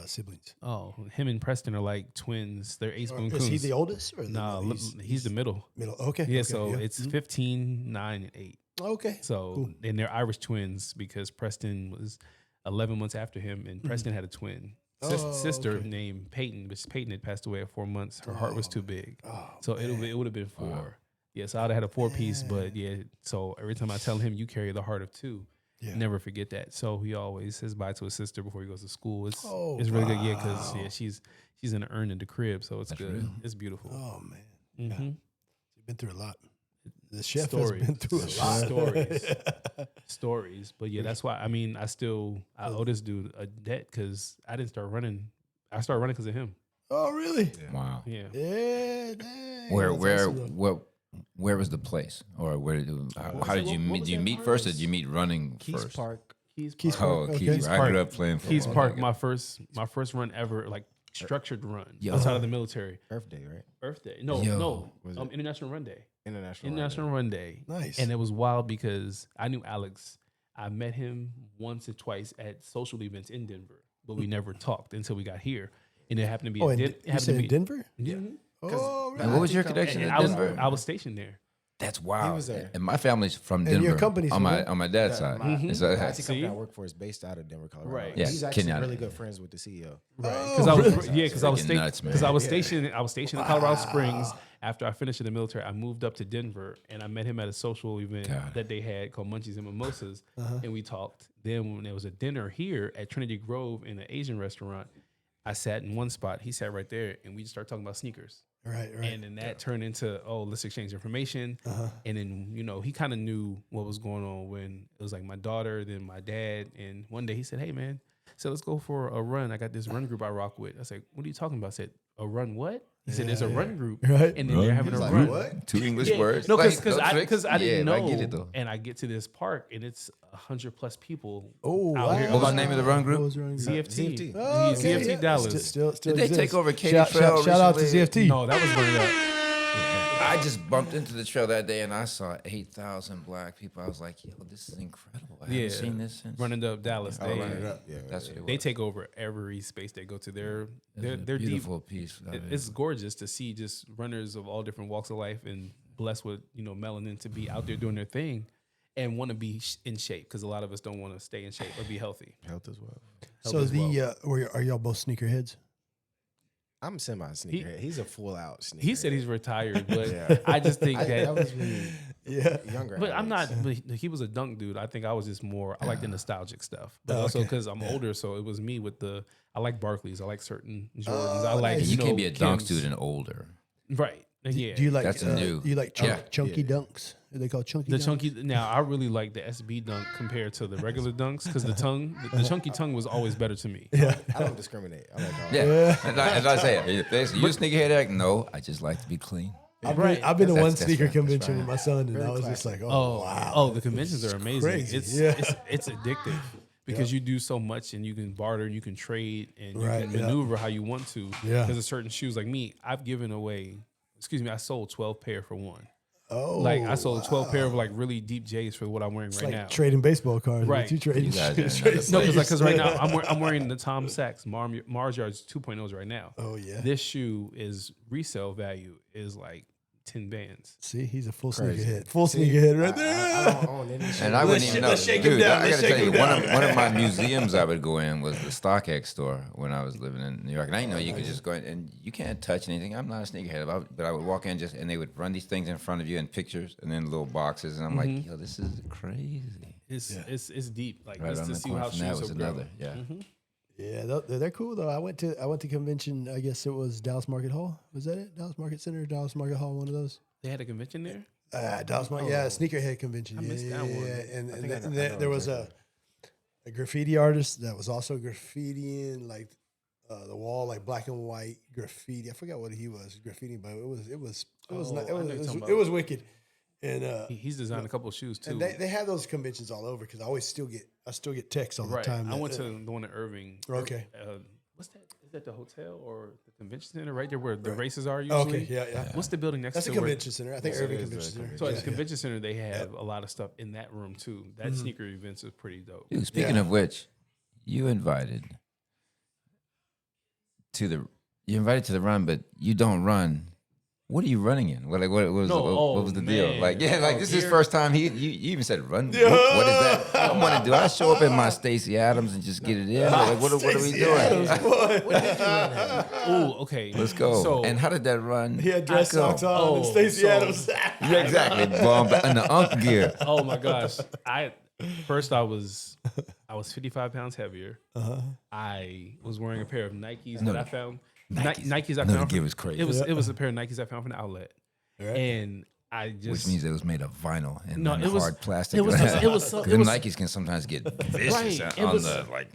siblings? Oh, him and Preston are like twins. They're ace boon Is he coons. the oldest? Or No, he's the middle. middle. Okay. Yeah, okay, so it's 15, 9, and 8. okay. So, Cool. and they're Irish twins because Preston was 11 months after him, and Preston had a twin sister okay. named Peyton, which Peyton had passed away at 4 months. Her heart was too big. Oh, So it would have been 4. Yeah, so I'd have had a 4-piece, but yeah, so every time I tell him, you carry the heart of 2. Yeah. Never forget that. So he always says bye to his sister before he goes to school. It's Oh, it's really good, yeah, because wow. yeah, she's in an urn in the crib, so it's good. real. It's beautiful. Oh man. Mm-hmm. You've been through a lot. The chef Stories. has been through a lot. Stories. But yeah, that's why, I mean, I owe this dude a debt because I didn't start running. I started running because of him. Oh really? Wow. Yeah. Yeah. Dang. Where That's where awesome. where was the place, or where did how did you meet? Did you meet first, or did you meet running Keys first? Park. Keys Keys Park. Park. Oh, Okay. Keys. Keys I Park. grew up playing football. Keys Park, Like, my first run ever, like structured run Yo. outside of the military. Earth Day, right? Earth Day. No, Yo. no. Was it? International Run Day. International. Run Day. Nice. And it was wild because I knew Alex. I met him once or twice at social events in Denver, but we never talked until we got here. And it happened to be Oh, in and it you happened said to in be Denver? Mhm. Oh, And really? what was your connection And to I was Denver? stationed there. That's wild. was there. And my family's from And Denver. your company's on from my there? on my dad's side. My So- IT company See? I work for is based out of Denver, Colorado. Right. And Yeah, he's actually Kenyatta. really good friends with the CEO. Because Oh, I was really? yeah, because I was Freaking nuts, man. because I was stationed in Colorado Springs. After I finished in the military, I moved up to Denver and I met him at a social event God. that they had called Munchies and Mimosas, and we talked. Then when there was a dinner here at Trinity Grove in an Asian restaurant, I sat in one spot. He sat right there, and we just started talking about sneakers. Right. And then that turned into, let's exchange information. And then, he kind of knew what was going on when it was like my daughter, then my dad. And one day he said, "Hey, man, so let's go for a run. I got this run group I rock with." I said, "What are you talking about?" I said, "A run what?" He said, "There's a run group." Right. And then they're having a Like, run. what? 2 English Yeah. words. No, Like, because no tricks? I didn't Yeah, know. I get it though. And I get to this park and it's 100+ people. Oh, out here. wow. What was the name of the run group? What was the run group? ZFT. Oh, okay, ZFT yeah. Dallas. Still Did they exists. take over Katy shout, Trail shout out to recently? ZFT. No, that was burned up. I just bumped into the trail that day and I saw 8,000 black people. I was like, yo, this is incredible. I haven't seen this since. Running up Dallas. Oh, They, right. Yeah, That's what it was. they take over every space they go to. They're deep. beautiful piece. of it. It's gorgeous to see just runners of all different walks of life and blessed with melanin to be out there doing their thing and want to be in shape because a lot of us don't want to stay in shape or be healthy. Health as well. So as are y'all both sneakerheads? I'm semi sneakerhead. He's a full out sneakerhead. He said he's retired, but Yeah. I just think That that was really Yeah. younger. But I'm not. Alex. But he was a dunk dude. I think I was just more. I like the nostalgic stuff, but Oh, also okay. because I'm older, so it was me with the. I like Barclays. I like certain Jordans. Oh, I like. nice. You can't be a dunk Kim's. student older. Right? Yeah. Do you like That's a new- You like Yeah. chunky dunks? Are they called chunky? the dunks? chunky? Now I really like the SB dunk compared to the regular dunks because the chunky tongue was always better to me. Yeah. I don't discriminate. I like all. Yeah. As I say, if there's you sneakerhead act, no, I just like to be clean. I've Right. been, I've been to That's- one that's sneaker right, that's convention right. with my son, and Very I was just like, classic. oh, wow. Oh, the conventions are amazing. crazy. It's, Yeah. it's addictive because you do so much and you can barter, you can trade, and you Right, can yeah. maneuver how you want to. Yeah. Because of certain shoes, like me, I've given away. I sold 12 pair for one. Oh, Like I sold 12 pair of like really deep J's for what I'm wearing it's right like now. trading baseball cards. Right. You trading You guys are in trading another No, because sneakers. right now I'm wearing the Tom Sachs Mars Yards 2.0s right now. Oh yeah. This shoe is resale value is like 10 bands. See, he's a full Crazy. sneakerhead. Full See, sneakerhead right I there. don't own any shit. And I wouldn't even know. let's shake him Dude, down, I let's gotta tell shake you, him one of my museums I would go in was the StockX store when I was living in New York. And I didn't know you could just go in and you can't touch anything. I'm not a sneakerhead, but I would walk in and they would run these things in front of you in pictures and then little boxes. And I'm like, yo, this is crazy. It's deep. Like Right just on to the see corner how from that shoes was are grown. another. Yeah. Yeah, they're cool though. I went to convention. I guess it was Dallas Market Hall. Was that it? Dallas Market Center, Dallas Market Hall, one of those. They had a convention there? Dallas Market, yeah, sneakerhead convention. I missed that one. And think I know there was exactly. a graffiti artist that was also graffitiing like the wall, like black and white graffiti. I forgot what he was graffitiing, but it was Oh, not, I know you're talking it about. was wicked. And He's designed a couple of shoes too. and they have those conventions all over because I still get texts all the Right. time. I went to the one in Irving. Okay. What's that? Is that the hotel or the convention center right there where the races are Oh, usually? okay, yeah. What's the building next That's to a where- convention center. I think Yes, it Irving is the Convention Center. So at Yeah, the convention center, they have a lot of stuff in that room too. That sneaker events is pretty dope. Dude, speaking Yeah. of which, you invited to the run, but you don't run. What are you running in? What was No, what was the deal? man. Like Oh, this is his here- first time. You even said run. What is that? I'm gonna do. I show up in my Stacey Adams and just get it in. Like, what are we Stacey doing? Adams, boy. Oh, okay. Let's go. So And how did that run? He had dress go? socks on and Oh, Stacey so- Adams. Yeah, exactly. Bomb and the unk gear. oh my gosh, I was 55 pounds heavier. I was wearing a pair of Nikes that I found. Nikes I No, the found. gear from- was crazy. It was a pair of Nikes I found from the outlet, Right. and I just Which means it was made of vinyl and No, not it was- hard plastic. it was so- 'Cause it them was- Nikes can sometimes get vicious Right, it on was- the like.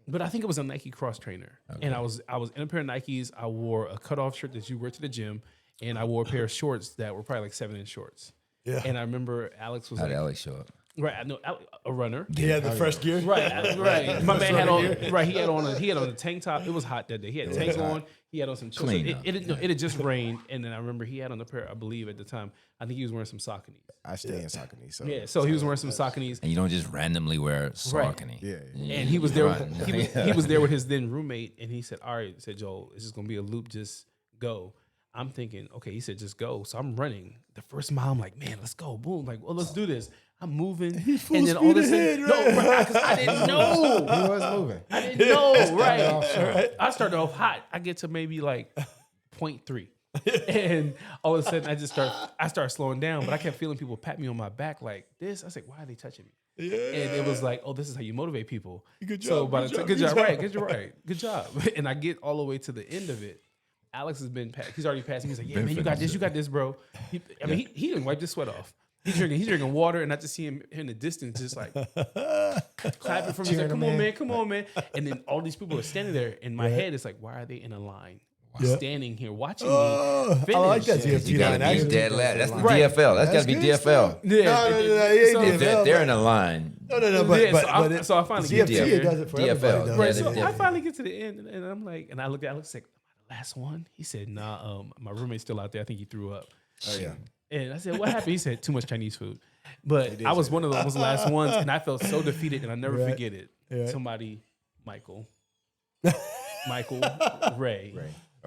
But I think it was a Nike cross trainer, and I was in a pair of Nikes. I wore a cutoff shirt that you wear to the gym, and I wore a pair of shorts that were probably like 7-inch shorts. Yeah. And I remember Alex was How like, did Alex show up? right, I know a runner. He had the fresh gear. Right. My man had on right. He had on a tank top. It was hot that day. He had tank on. He had on some chills. Clean, It had just rained, and then I remember he had on a pair. I believe at the time, I think he was wearing some Saucony. I stay in Saucony, so Yeah, so he was wearing some Sauconys. And you don't just randomly wear Saucony. Yeah. And he was there. Run. He was there with his then roommate, and he said, "All right," said Joel, "it's just gonna be a loop. Just go." I'm thinking, okay. He said, "Just go." So I'm running. The first mile, I'm like, "Man, let's go!" Boom, like, "Well, let's do this." I'm moving, full and then all this, speed ahead, no, right? right, 'cause I didn't know. He was moving. I didn't know, right? Right. I started off hot. I get to maybe like 0.3. And all of a sudden I start slowing down, but I kept feeling people pat me on my back like this. I said, why are they touching me? Yeah. And it was like, oh, this is how you motivate people. Good So job, by good the job, good good job, job. right, good job. And I get all the way to the end of it. Alex has been he's already passed me. He's like, yeah, man, you got this, bro. He didn't wipe his sweat off. He's drinking water, and I just see him in the distance, just like clapping for me. He's like, come on, man. And then all these people are standing there. In my head, it's like, why are they in a line? Yeah. Standing here watching Oh, me finish. I like that You TFT gotta line. be Actually. dead last. That's the Right. DFL. That's gotta be good DFL. stuff. Yeah, No, he ain't so- DFL. If they're in a line, No, but Yeah, but, so I- but it, so I finally get CFT, there. it does it for DFL, everybody. Though. yeah, Right, they so I definitely- finally get to the end, and I'm like, and I look at Alex like, am I the last one? He said, nah, my roommate's still out there. I think he threw up. Oh yeah. And I said, what happened? He said, too much Chinese food. But I was one of those last ones, and I felt so defeated, and I never Right. forget it. Right. Somebody, Michael Ray.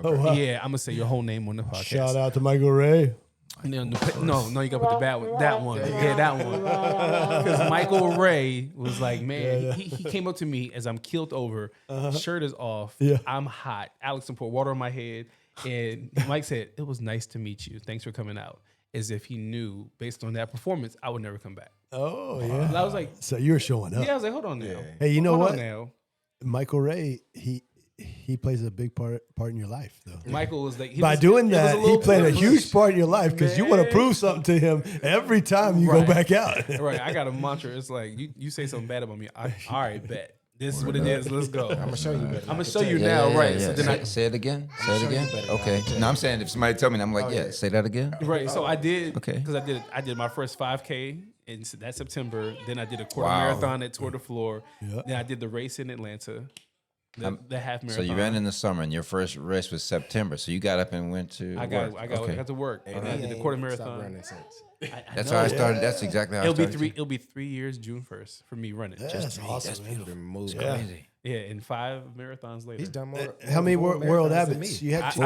Oh, wow. Yeah, I'm gonna say your whole name on the podcast. Shout out to Michael Ray. No, you got to put the bad one. That one. Yeah, that one. Because Michael Ray was like, man, he came up to me as I'm keeled over, shirt is off, Yeah. I'm hot. Alex poured water on my head, and Mike said, it was nice to meet you. Thanks for coming out. as if he knew based on that performance I would never come back. Oh And yeah. I was like, So you're showing up. yeah, I was like, hold on now. Hey, you know Hold what? on now. Michael Ray, he plays a big part in your life, though. Michael was like, By doing it was that, a he little played a too huge much. part in your life because you want to Man. prove something to him every time you go Right. back out. Right, I got a mantra. It's like you say something bad about me. All right, bet. This is what it is. Let's go. I'm gonna show you better. I'm gonna show you now, right? So then say it again. Say it sure you again. better Okay. not. No, I'm saying if somebody tell me, I'm like, yeah, say that again. Right. So I did Okay. because I did my first 5K in that September. Then I did a quarter Wow. marathon at Tour de Floor. Yeah. Then I did the race in Atlanta, the half So marathon. you ran in the summer, and your first race was September. So you got up and went to. I got work. I got Okay. to work. And And I he did the ain't quarter stopped marathon. running since. That's know. how I started. That's exactly how I started. It'll be 3 years June 1st for me running. That's awesome, man. Been moving. Yeah. Crazy. Yeah, and 5 marathons later. He's done more. How many more world marathons than habits? me. You had two.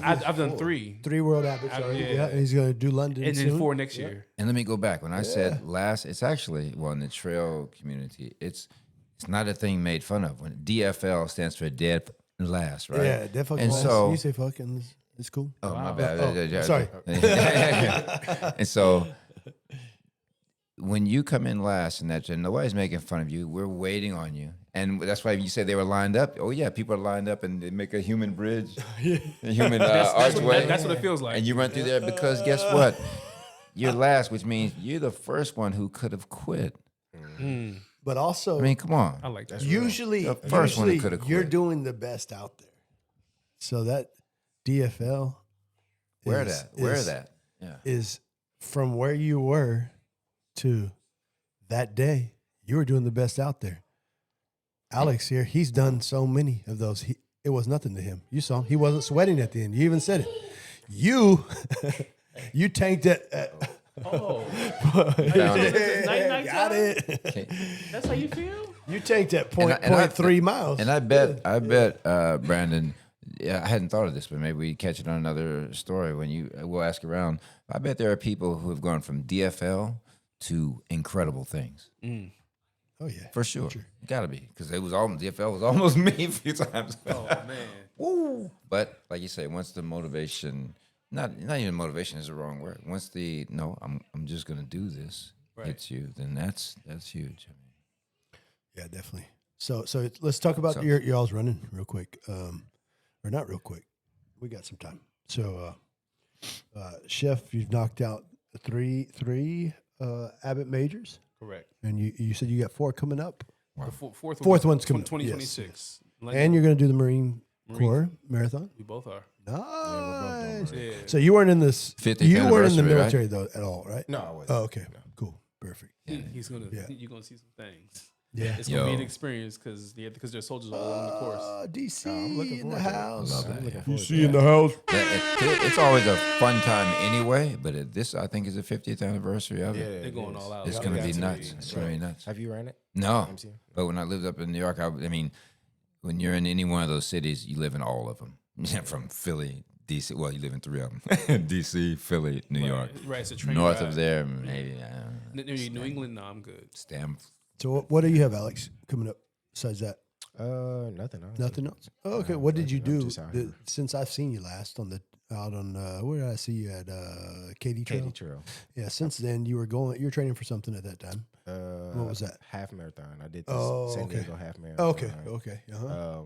I've done 3. 3 world habits I- already. yeah. Yeah. And he's going to do London And soon. then 4 next year. And let me go back. When I said last, it's actually, well, in the trail community, it's not a thing made fun of. When DFL stands for dead last, right? Yeah, definitely. And so, you say fucking. It's cool. oh my bad. Oh, sorry. And so, when you come in last and that, and nobody's making fun of you, we're waiting on you. And that's why you said they were lined up. Oh yeah, people are lined up and they make a human bridge, a human archway. That's what it feels like. And you run through there because guess what? You're last, which means you're the first one who could have quit. But also, I mean, come on. I like that. usually, The first one that usually coulda you're quit. doing the best out there. So that DFL Where is- that? Where is- that? Yeah. is from where you were to that day, you were doing the best out there. Alex here, he's done so many of those. It was nothing to him. You saw him. He wasn't sweating at the end. You even said it. You tanked it. Oh, Found it. It's night Got time? it. Okay. That's how you feel? You tanked at And I- 0.3 miles. And I bet, Brandon, yeah, I hadn't thought of this, but maybe we catch it on another story when we'll ask around. I bet there are people who have gone from DFL to incredible things. Oh yeah, For sure. Gotta be. Because DFL was almost me a few times. Oh man. Woo. But like you say, once the motivation, not even motivation is the wrong word. Once I'm just gonna do this hits you, then that's huge. I mean, yeah, definitely. So let's talk about y'all's running real quick, or not real quick. We got some time. So, Chef, you've knocked out three Abbott majors, Correct. and you said you got 4 coming up, The fourth one's coming up, 2026. and you're going to do the Marine Corps marathon. We both are. Nice. Yeah. So you weren't in this. 50th You weren't in the anniversary, right? military though at all, right? No, I wasn't. Oh, okay. Cool. Perfect. He's gonna. Yeah. You're gonna see some things. Yeah. It's gonna be an Yo. experience because there's soldiers all along the course. DC I'm looking in the forward to it. house. love that. Yeah. DC in the house. It's always a fun time anyway, but this I think is the 50th anniversary of Yeah, it. They're going all out. It's Yeah, gonna got be to nuts. be. It's gonna be nuts. Have you ran it? No, MC? but when I lived up in New York, I mean, when you're in any one of those cities, you live in all of them. From Philly, DC. Well, you live in 3 of them: DC, Philly, New York. Right. It's a train North ride. of there, maybe New England. No, I'm good. Stanford. So what do you have, Alex, coming up besides that? Nothing. Honestly. Nothing else. Oh, okay. What did you I'm do just out here. since I've seen you last out on where did I see you at Katy Trail? Katy Trail. Yeah. Since then, you were training for something at that time. What was that? Half marathon. I did this San okay. Diego half marathon. Okay. Okay. Uh-huh.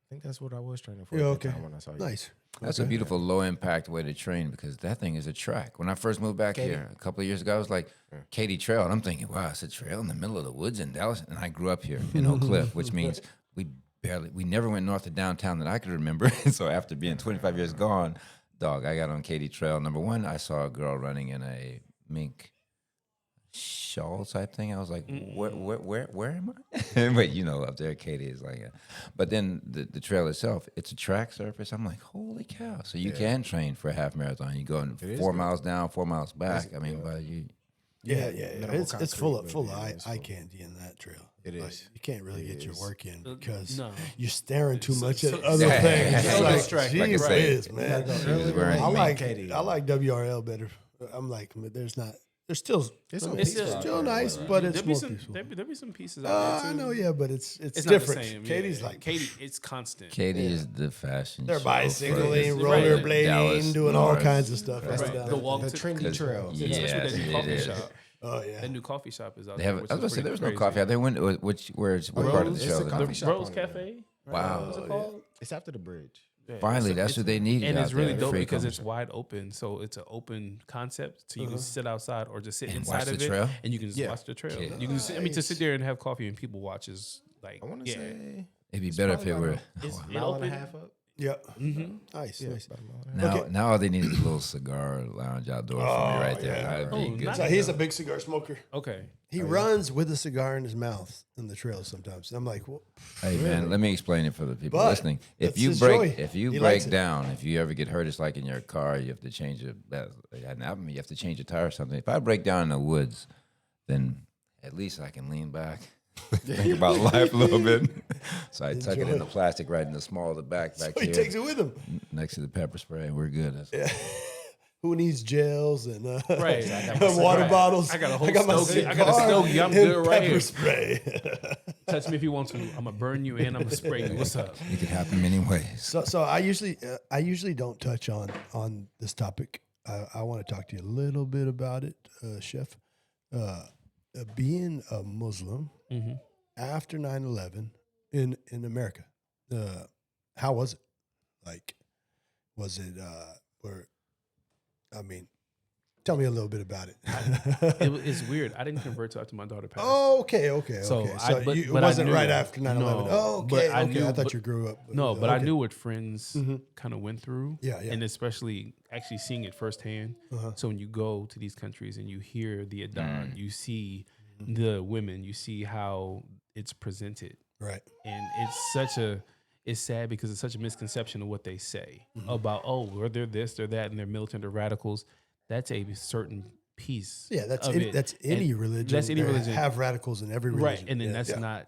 I think that's what I was training for. Yeah, at the okay. time when I saw you. Nice. That's a beautiful low impact way to train because that thing is a track. When I first moved back here a couple of years ago, I was like Katy Trail, and I'm thinking, wow, it's a trail in the middle of the woods in Dallas. And I grew up here in Oak Cliff, which means we never went north of downtown that I could remember. So after being 25 years gone, I got on Katy Trail. Number one, I saw a girl running in a mink shawl type thing. I was like, where am I? But up there, Katy is like, but then the trail itself, it's a track surface. I'm like, holy cow! So you can train for a half marathon. You go in 4 miles down, 4 miles back. I mean, but you. Yeah. minimal It's full concrete, of but eye, it's eye full. candy in that trail. It Like, is. you can't really get your is. work in because no. you're staring too much at so- other Yeah. things. It's So like, distracting. Like I say, jeez, man. He was wearing I mink. like Katy. WRL better. I'm like, there's not There's still It's I so mean, peaceful it's out still there, nice, right? but it's There'll be more some peaceful. there'll be some pieces out there I too. know, yeah, but it's It's different. not the same. Katie's yeah. like Katie. It's constant. Katie is the fashion. they're show for bicycling, the rollerblading, Dallas doing all North. kinds of stuff. That's up and Right. down The there. walk the to trendy trail. Yeah. especially Yes, that new it coffee is. shop. Oh yeah. That new coffee shop is out They there. have. Which I was gonna is say there pretty was no crazy. coffee out there. When what part of the It's show? a they coffee come? shop. Rose on there. Cafe. Wow. What's it called? It's after the bridge. Yeah. Finally, So that's it's- what they needed. And out it's really there, dope free because coffee it's shop. wide open. So it's an open concept. So you can sit outside or just sit And inside watch of the it, trail? and you can just Yeah. watch the trail. Yeah. You can. I mean, to sit there and have coffee and people watch is like. I want to yeah. say It'd be better if probably it were. about It's, a it mile and a opened- half up. Yeah. Mhm. Nice, Yeah, nice. about a mile and a half. Now, Okay. now all they need is a little cigar lounge outdoor for me right there. yeah. That'd be Oh, good. nice. So he's a big cigar smoker. Okay. He runs with a cigar in his mouth in the trails sometimes. I'm like, well, Hey man, let me explain it for the people But listening. If that's you his break, joy. if you He likes break it. down, if you ever get hurt, it's like in your car. You have to change you have to change a tire or something. If I break down in the woods, then at least I can lean back, think about life a little bit. So I tuck it Enjoy in the plastic right in the small of the back so here, he takes it with him. next to the pepper spray, and we're good. Who needs gels and Right. So I got my water cigar. bottles? I got a whole my stogie. I got a cigar stogie. I'm and good right pepper here. spray. Touch me if you want to. I'm gonna burn you and I'm gonna spray you. What's up? It could happen many ways. So I usually don't touch on this topic. I want to talk to you a little bit about it, Chef. Being a Muslim after 9/11 in America, how was it? Like, was it where? I mean, tell me a little bit about it. It's weird. I didn't convert till after my daughter passed. Oh, okay. So So but it I wasn't knew- right after 9/11. No, Oh, but okay. I Okay. knew- I thought but- you grew up. No, but I Okay. knew what friends kind of went through. Yeah, yeah. And especially actually seeing it firsthand. So when you go to these countries and you hear the Adhan, you see the women, you see how it's presented. Right. And it's sad because it's such a misconception of what they say about, well, they're this, they're that, and they're militant or radicals. That's a certain piece. Yeah, that's of any, it. that's And any religion. That's any They religion. have radicals in every religion. Right, and then Yeah.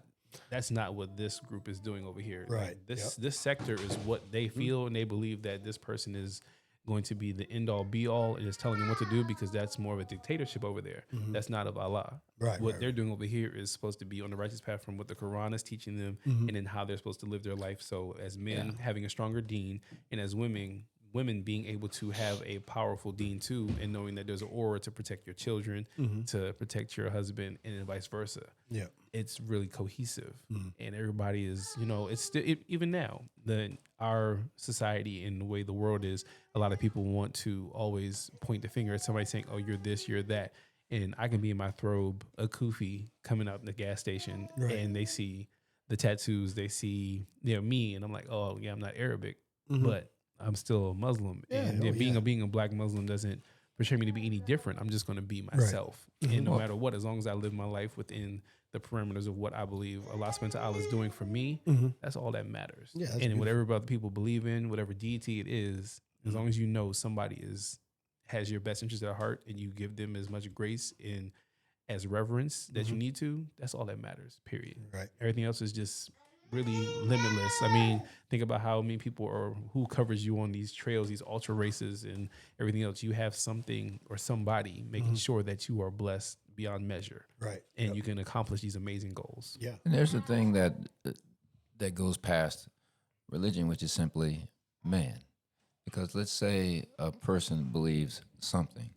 that's not what this group is doing over here. Like, Right, this sector is what they feel, and they believe that this person is going to be the end all be all and is telling them what to do because that's more of a dictatorship over there. That's not of Allah. Right, What right, they're doing over here is supposed to be on the righteous path from what the Quran is teaching them, and then how they're supposed to live their life. So as men having a stronger deen, and as women being able to have a powerful deen too, and knowing that there's an aura to protect your children, to protect your husband, and then vice versa. Yeah. It's really cohesive, and everybody is, it's still even now our society and the way the world is. A lot of people want to always point the finger at somebody saying, "Oh, you're this, you're that," and I can be in my throbe, a kufi coming out in the gas station, and they see the tattoos, they see me, and I'm like, "Oh yeah, I'm not Arabic, but I'm still a Muslim," and being a black Muslim doesn't portray me to be any different. I'm just going to be myself, and no matter what, as long as I live my life within the parameters of what I believe Allah subhanahu wa ta'ala is doing for me, that's all that matters. Yeah, that's and whatever other people believe in, whatever deity it is, as long as you know somebody has your best interest at heart and you give them as much grace and as reverence that you need to, that's all that matters, period. Right. Everything else is just really limitless. I mean, think about how many people or who covers you on these trails, these ultra races and everything else. You have something or somebody making sure that you are blessed beyond measure. Right. And you can accomplish these amazing goals. Yeah. And there's the thing that goes past religion, which is simply man. Because let's say a person believes something.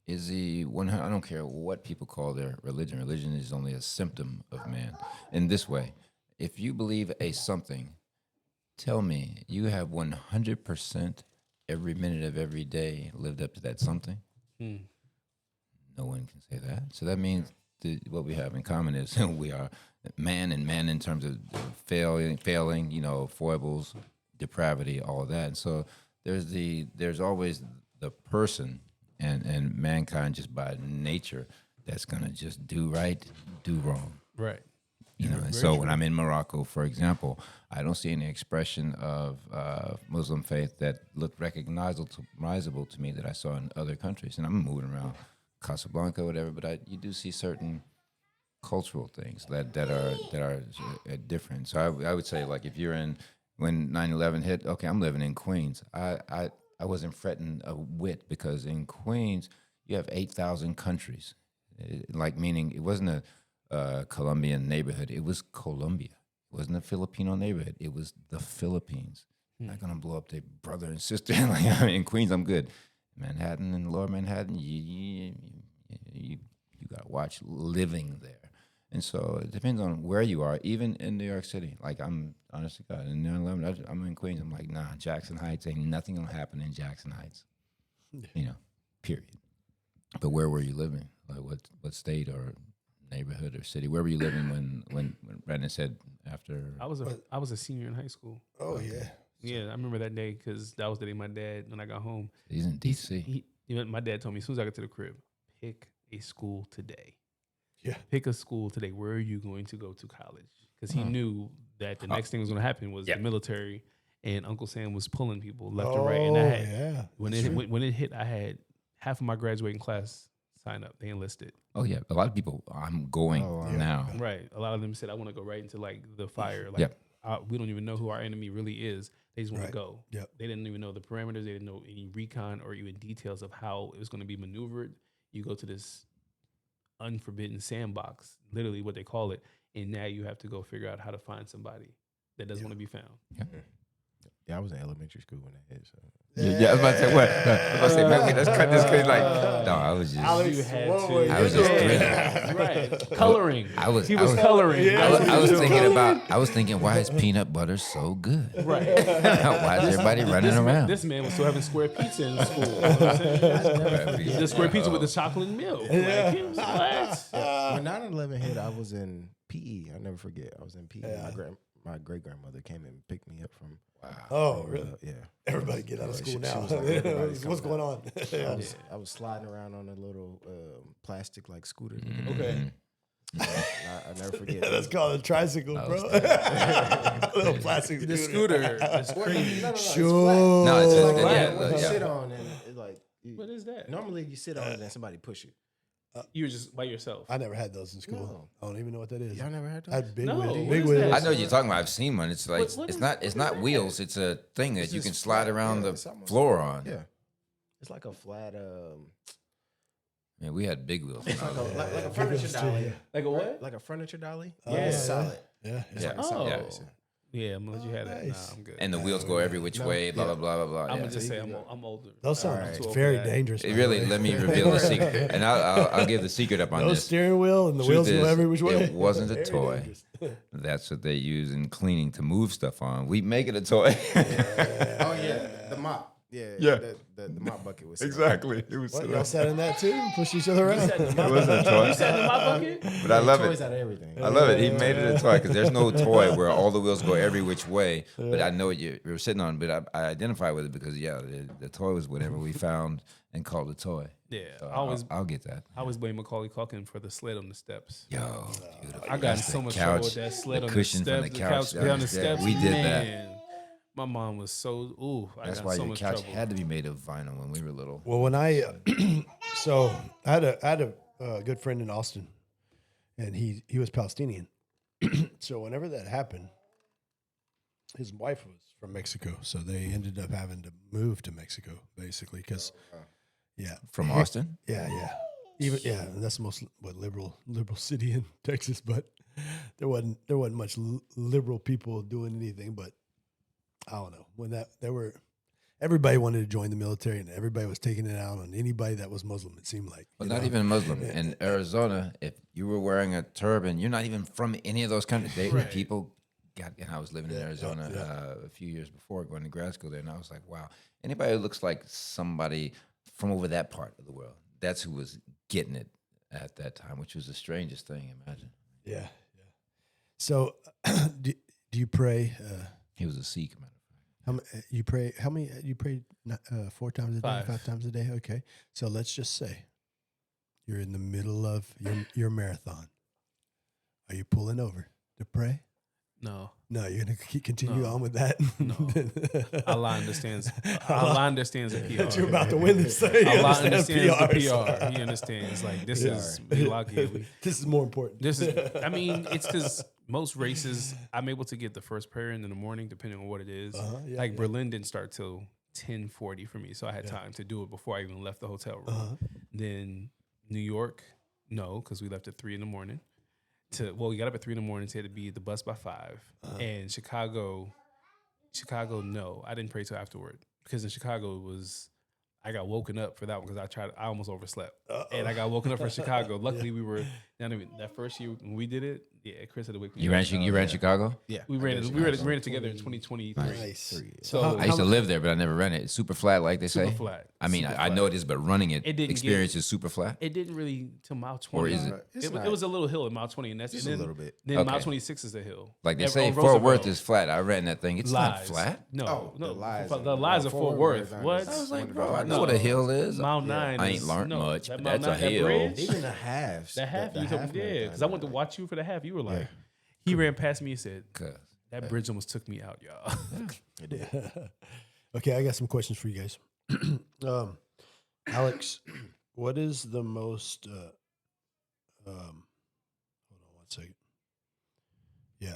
Is he one? I don't care what people call their religion. Religion is only a symptom of man. In this way, if you believe a something, tell me you have 100% every minute of every day lived up to that something. No one can say that. So that means what we have in common is we are man and man in terms of failing, foibles, depravity, all of that. And so there's always the person and mankind just by nature that's gonna just do right, do wrong. Right. And so when I'm in Morocco, for example, I don't see any expression of Muslim faith that looked recognizable to me that I saw in other countries. And I'm moving around Casablanca, whatever, but you do see certain cultural things that are different. So I would say, like, if you're when 9/11 hit, okay, I'm living in Queens. I wasn't fretting a whit because in Queens you have 8,000 countries. Like meaning it wasn't a Colombian neighborhood. It was Colombia. It wasn't a Filipino neighborhood. It was the Philippines. Not gonna blow up their brother and sister. Like in Queens, I'm good. Manhattan and Lower Manhattan, you got to watch living there. And so it depends on where you are, even in New York City. Like I'm, honestly, God, in 9/11, I'm in Queens. I'm like, nah, Jackson Heights, ain't nothing going to happen in Jackson Heights. You know, period. But where were you living? Like what state or neighborhood or city? Where were you living when Brandon said after? I was a senior in high school. Oh yeah. Yeah, I remember that day because that was the day my dad, when I got home. He's in D.C. My dad told me as soon as I got to the crib, pick a school today. Yeah. Pick a school today. Where are you going to go to college? Because he knew that the next thing was going to happen was the military, and Uncle Sam was pulling people left and right. And I had, when it hit, I had half of my graduating class sign up. They enlisted. Oh yeah, a lot of people. I'm going now. Right. A lot of them said, I want to go right into like the fire. Like we don't even know who our enemy really is. They just want to go. Yep. They didn't even know the parameters. They didn't know any recon or even details of how it was going to be maneuvered. You go to this unforbidden sandbox, literally what they call it, and now you have to go figure out how to find somebody that doesn't want to be found. Yeah, I was in elementary school when that hit. So. Yeah, I was about to say what? I was about to say, man, let's cut this cause like, no, I was just, You had to. I was just thrilling. Right. Coloring. He was coloring. I was thinking, why is peanut butter so good? Right. Why is everybody running around? This man was still having square pizza in school. You know what I'm saying? The square pizza with the chocolate milk. Like, he was, what? When 9/11 hit, I was in PE. I'll never forget. I was in PE. My great grandmother came and picked me up from. Oh, really? Yeah. Everybody get out of school She now. was like, everybody's What's coming going on? I was sliding around on a little plastic like scooter. Okay. I never forget. That's called a tricycle, bro. Little plastic The scooter. It's crazy. Sure. No, it's just, You yeah. sit on and it like. What is that? Normally you sit on it and somebody push you. You were just by yourself. I never had those in school. No. I don't even know what that is. Y'all never had I those? had big No, wheels. what Big is wheels. that? I know what you're talking about. I've seen one. It's like What it's is- not what is not that? wheels. It's a thing that It's you can just slide flat. around Yeah, the it's almost floor on. Yeah. It's like a flat. Man, we had big wheels. It's like a furniture dolly. Like a what? Like a furniture dolly. Oh, Yeah, it's yeah. solid. Yeah. Yeah. Oh. Yeah. Yeah, I'm gonna let you have that. Nah, Nice. I'm good. And the wheels go every which way. Blah blah blah blah blah. I'm Yeah. gonna just So say you I'm older. Those sound Alright. Too old very for that. dangerous. It by really the way. let me reveal the secret, and I'll give the secret up on No this. steering wheel and the Truth wheels go is, every which way. it wasn't a Very toy. dangerous. That's what they use in cleaning to move stuff on. We make it a toy. Oh yeah, the mop. Yeah. The mop bucket was Exactly. It was. What, y'all sat in that too? Pushed each other around? It wasn't a toy. You sat in my bucket? But I love toys it. out of everything. I love it. He made it a toy because there's no toy where all the wheels go every which way. But I know what you're sitting on. But I identify with it because the toy was whatever we found and called a toy. Yeah, So I'll I'll get that. I always blame Macaulay Culkin for the sled on the steps. Yo, beautiful. I got in That's so the much couch, trouble with that sled the on cushion the from steps. the couch Down the down the steps. We did that. Man, my mom was so I That's got why so your much couch trouble. had to be made of vinyl when we were little. Well, when I so I had a good friend in Austin, and he was Palestinian. So whenever that happened, his wife was from Mexico, so they ended up having to move to Mexico basically because From Austin? yeah and that's the most liberal city in Texas, but there wasn't much liberal people doing anything, but I don't know when everybody wanted to join the military and everybody was taking it out on anybody that was Muslim. It seemed like, Well, you not know? even Muslim. In Arizona, if you were wearing a turban, you're not even from any of those countries. People got, and I was living in Arizona a few years before going to grad school there, and I was like, wow, anybody who looks like somebody from over that part of the world, that's who was getting it at that time, which was the strangest thing, imagine. Yeah. So, do you pray? He was a Sikh, man. You pray? How many? You pray 4 times a day, 5. 5 times a day? Okay. So let's just say you're in the middle of your marathon. Are you pulling over to pray? No, No, you're gonna continue No. on with that. No. Allah understands. Allah understands the PR. That you're about to win this thing. He Allah understands understands the PR, PR. He understands. Like this Yeah. is we lock here. This is more important. This is. I mean, it's because most races, I'm able to get the first prayer in the morning, depending on what it is. Yeah, like Berlin didn't start till 10:40 for me, so I had time to do it before I even left the hotel room. Then New York, no, because we left at 3 a.m. We got up at 3 a.m. So had to be at the bus by 5. And Chicago, no, I didn't pray till afterward because in Chicago it was. I got woken up for that one because I almost overslept. And I got woken up for Chicago. Luckily, we were not even that first year when we did it. Yeah, Chris had to wake me You up. ran Chicago? Yeah, We ran it together in 2023. Nice. So I used to live there, but I never ran it. It's super flat, like they say. Super flat. I mean, I know it is, but running it, didn't experience is super flat. It didn't really to mile 20. Or is it? It was a little hill at mile 20, and that's Just and a then, little bit. Then mile Okay. 26 is a hill. Like they At- say, on Fort Roosevelt. Worth is flat. I ran that thing. It's not Lies. flat. No, Oh, no. the lies. The lies of Fort Worth. What? I was like, Wonderful. bro, I know No. what a hill is. Mile 9. I ain't is- learned no, much, that but mile that's a 9, that hill. bridge, Even the halves. That half the you told half me, yeah, marathon, because I went to watch you for the half. You were like, he ran past me and said, that bridge almost took me out, y'all. It did. Okay, I got some questions for you guys. Alex, what is the most? Hold on one second. Yeah,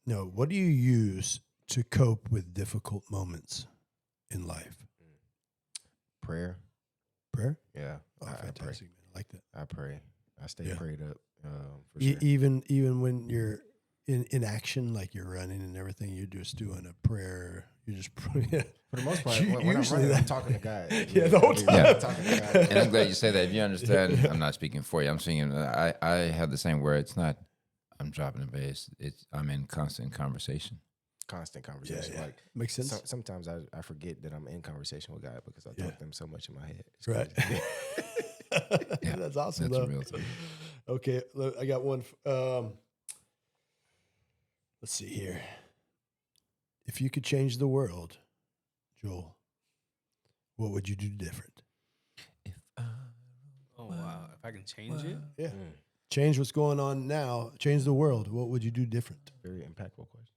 no. What do you use to cope with difficult moments in life? Prayer. Prayer. Yeah. Oh, I pray. fantastic, man. I like that. I pray. I stay Yeah. prayed up. For sure. Even when you're in action, like you're running and everything, you're just doing a prayer. You're just praying. For the most part, when I'm Usually running, I'm that- talking to God. Yeah, the whole time. Yeah. Talking to God. And I'm glad you say that. If you understand, I'm not speaking for you. I'm saying I have the same word. It's not. I'm dropping the bass. I'm in constant conversation. Constant conversation. Yeah. Like Makes sense. sometimes I forget that I'm in conversation with God because I talk to him so much in my head. It's Right. crazy. Yeah, That's awesome. That's a though. real thing. Okay, look, I got one. Let's see here. If you could change the world, Joel, what would you do different? Oh, wow. If I can change it? Yeah. Change what's going on now. Change the world. What would you do different? Very impactful question.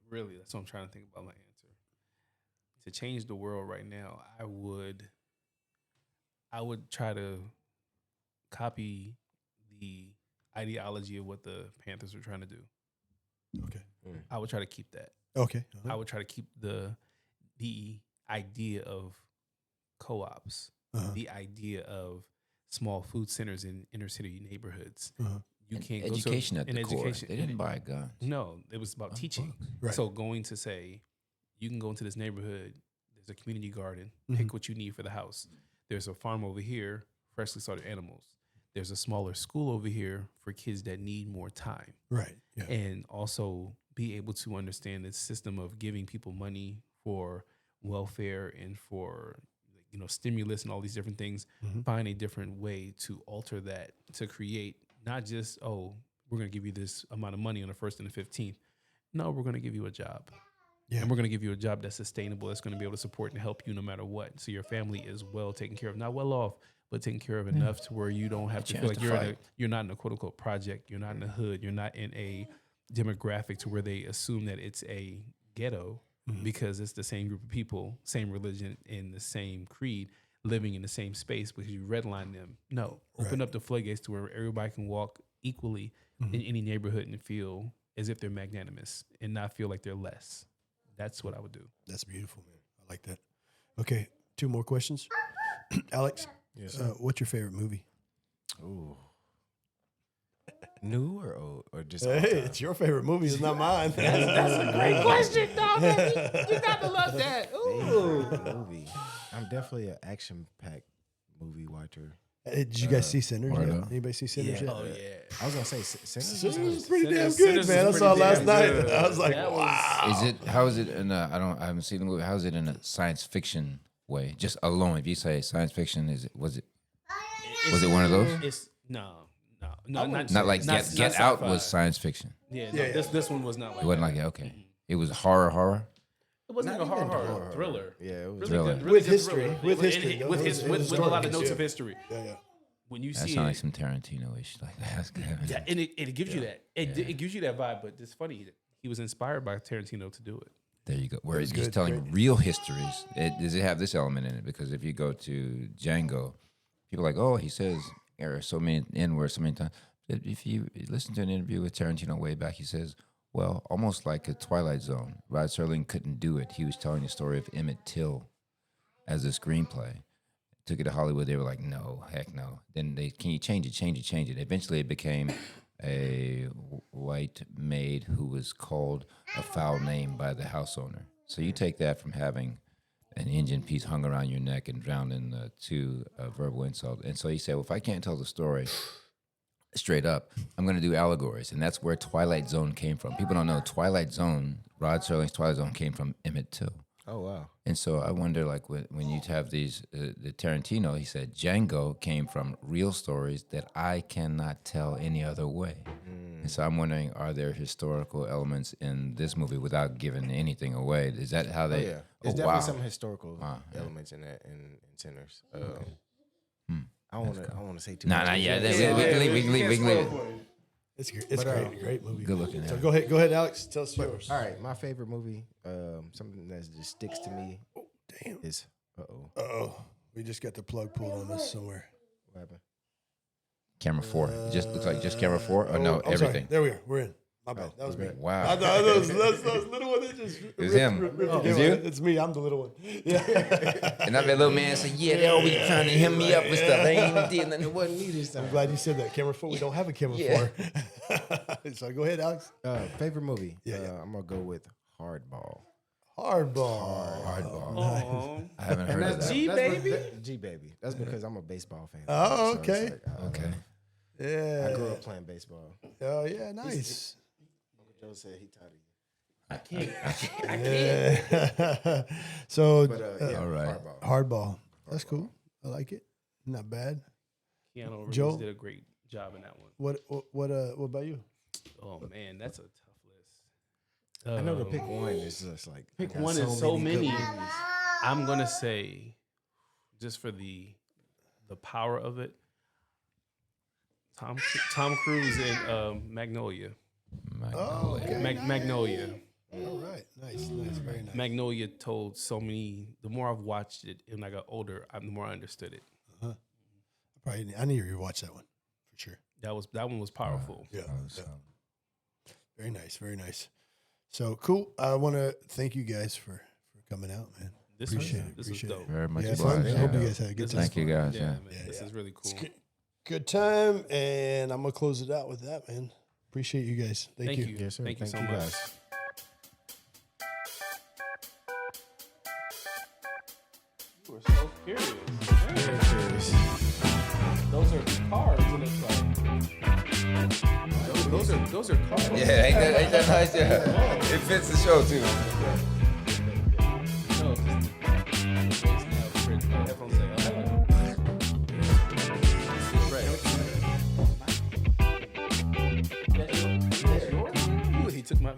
Really, that's what I'm trying to think about my answer. To change the world right now, I would try to copy the ideology of what the Panthers were trying to do. Okay. I would try to keep that. Okay. I would try to keep the idea of co-ops, the idea of small food centers in inner city neighborhoods. You can't Education go at to the an core. education. They didn't buy guns. No, it was about teaching. Right. So going to say, you can go into this neighborhood. There's a community garden. Pick what you need for the house. There's a farm over here, freshly started animals. There's a smaller school over here for kids that need more time. Right. Yeah. And also be able to understand the system of giving people money for welfare and for stimulus and all these different things. Find a different way to alter that to create not just, oh, we're going to give you this amount of money on the 1st and the 15th. No, we're going to give you a job. Yeah. And we're going to give you a job that's sustainable, that's going to be able to support and help you no matter what. So your family is well taken care of, not well off, but taken care of enough to where you don't have to feel chance like to you're not in a quote unquote project. You're not in the hood. You're not in a demographic to where they assume that it's a ghetto because it's the same group of people, same religion, and the same creed living in the same space because you redline them. No, open up the floodgates to where everybody can walk equally in any neighborhood and feel as if they're magnanimous and not feel like they're less. That's what I would do. That's beautiful, man. I like that. Okay. 2 more questions. Alex, Yes, what's your favorite movie? Ooh. New or old or just? Hey, it's your favorite movie. It's not mine. That's a great question, dog. You got to love that. favorite movie. I'm definitely an action-packed movie watcher. Did you guys see Sinners? Word Yet? up. Anybody see Sinners yet? Oh, yeah. I was gonna say Sinners. Sinners is was- pretty damn Sinners- good, Sinners man. I is saw it pretty last damn night. good. I was like, That was- wow. Is it? How is it in a? I haven't seen the movie. How is it in a science fiction way? Just alone. If you say science fiction, was it one of those? It's no, not Not like Get Out sci-fi. was science fiction. Yeah, Yeah, no, this one was not like It wasn't like okay. It was horror. It wasn't even a horror, thriller. Yeah, it was. Really Thriller. good, really With good history, thriller. with And history, with though. his It was with a lot of historical, notes yeah. of history. Yeah. When you That see sounds like it, some Tarantino-ish. Like that's good. yeah, and it gives you that. It gives you that vibe. But it's funny. He was inspired by Tarantino to do it. There you go. Where he's good, telling great. real histories. Does it have this element in it? Because if you go to Django, people are like, oh, he says there are so many N-words so many times. If you listen to an interview with Tarantino way back, he says, well, almost like a Twilight Zone. Rod Serling couldn't do it. He was telling the story of Emmett Till as a screenplay. Took it to Hollywood. They were like, no, heck no. Then can you change it? Eventually, it became a white maid who was called a foul name by the house owner. So you take that from having an engine piece hung around your neck and drowned in two verbal insult. And so he said, well, if I can't tell the story straight up, I'm going to do allegories. And that's where Twilight Zone came from. People don't know Twilight Zone, Rod Serling's Twilight Zone came from Emmett Till. Oh, wow. And so I wonder, like, when you have these, the Tarantino, he said Django came from real stories that I cannot tell any other way. And so I'm wondering, are there historical elements in this movie without giving anything away? Is that how they? Yeah. There's definitely some historical elements in that in Sinners. I don't want to say too much. Nah, yeah. We can leave it. It's great movie. Good looking. So go ahead, Alex. Tell us yours. All right, my favorite movie, something that just sticks to me. Damn. Is We just got the plug pulled on this somewhere. What happened? Camera 4. It just looks like just camera 4. Oh no, I'm everything. Sorry. There we are. We're in. My bad. That was me. Wow. I thought that was little one that just. It's him. It's you? It's me. I'm the little one. Yeah. And that little man said, "Yeah, they always trying to hem me up and stuff. They ain't did nothing." It wasn't me this time. I'm glad you said that. Camera 4. We don't have a camera 4. So go ahead, Alex. Favorite movie? Yeah. I'm gonna go with Hardball. Hardball. Oh, I haven't heard of that. G baby. That's because I'm a baseball fan. Oh, So it's okay. like, Okay. Yeah. I grew up playing baseball. Oh, yeah. Nice. Uncle Joe said he tired of you. I can't. Yeah. So, But yeah, all right. Hardball. That's cool. I like it. Not bad. Keanu Reeves Joe? did a great job in that one. What about you? Oh man, that's a tough list. I know to pick one is just like Pick I got one is so good many. movies. I'm gonna say, just for the power of it, Tom Cruise in Magnolia. Oh, okay. Magnolia. All right. Nice. Very nice. Magnolia told so many. The more I've watched it and I got older, the more I understood it. I need to rewatch that one for sure. That one was powerful. Yeah. Very nice. So cool. I want to thank you guys for coming out, man. This was dope. Very much Yes, obliged. I hope you guys had a good time. Thank you guys. Yeah, Yeah. man, this is really cool. Good time, and I'm gonna close it out with that, man. Appreciate you guys. Thank you. Yes, sir. Thank you so you much. guys. You were so curious. Very curious. Those are cars, and it's like those are cars. Yeah, ain't that nice? Yeah. It fits the show too. No, it's just headphones say, That's yours? He took my.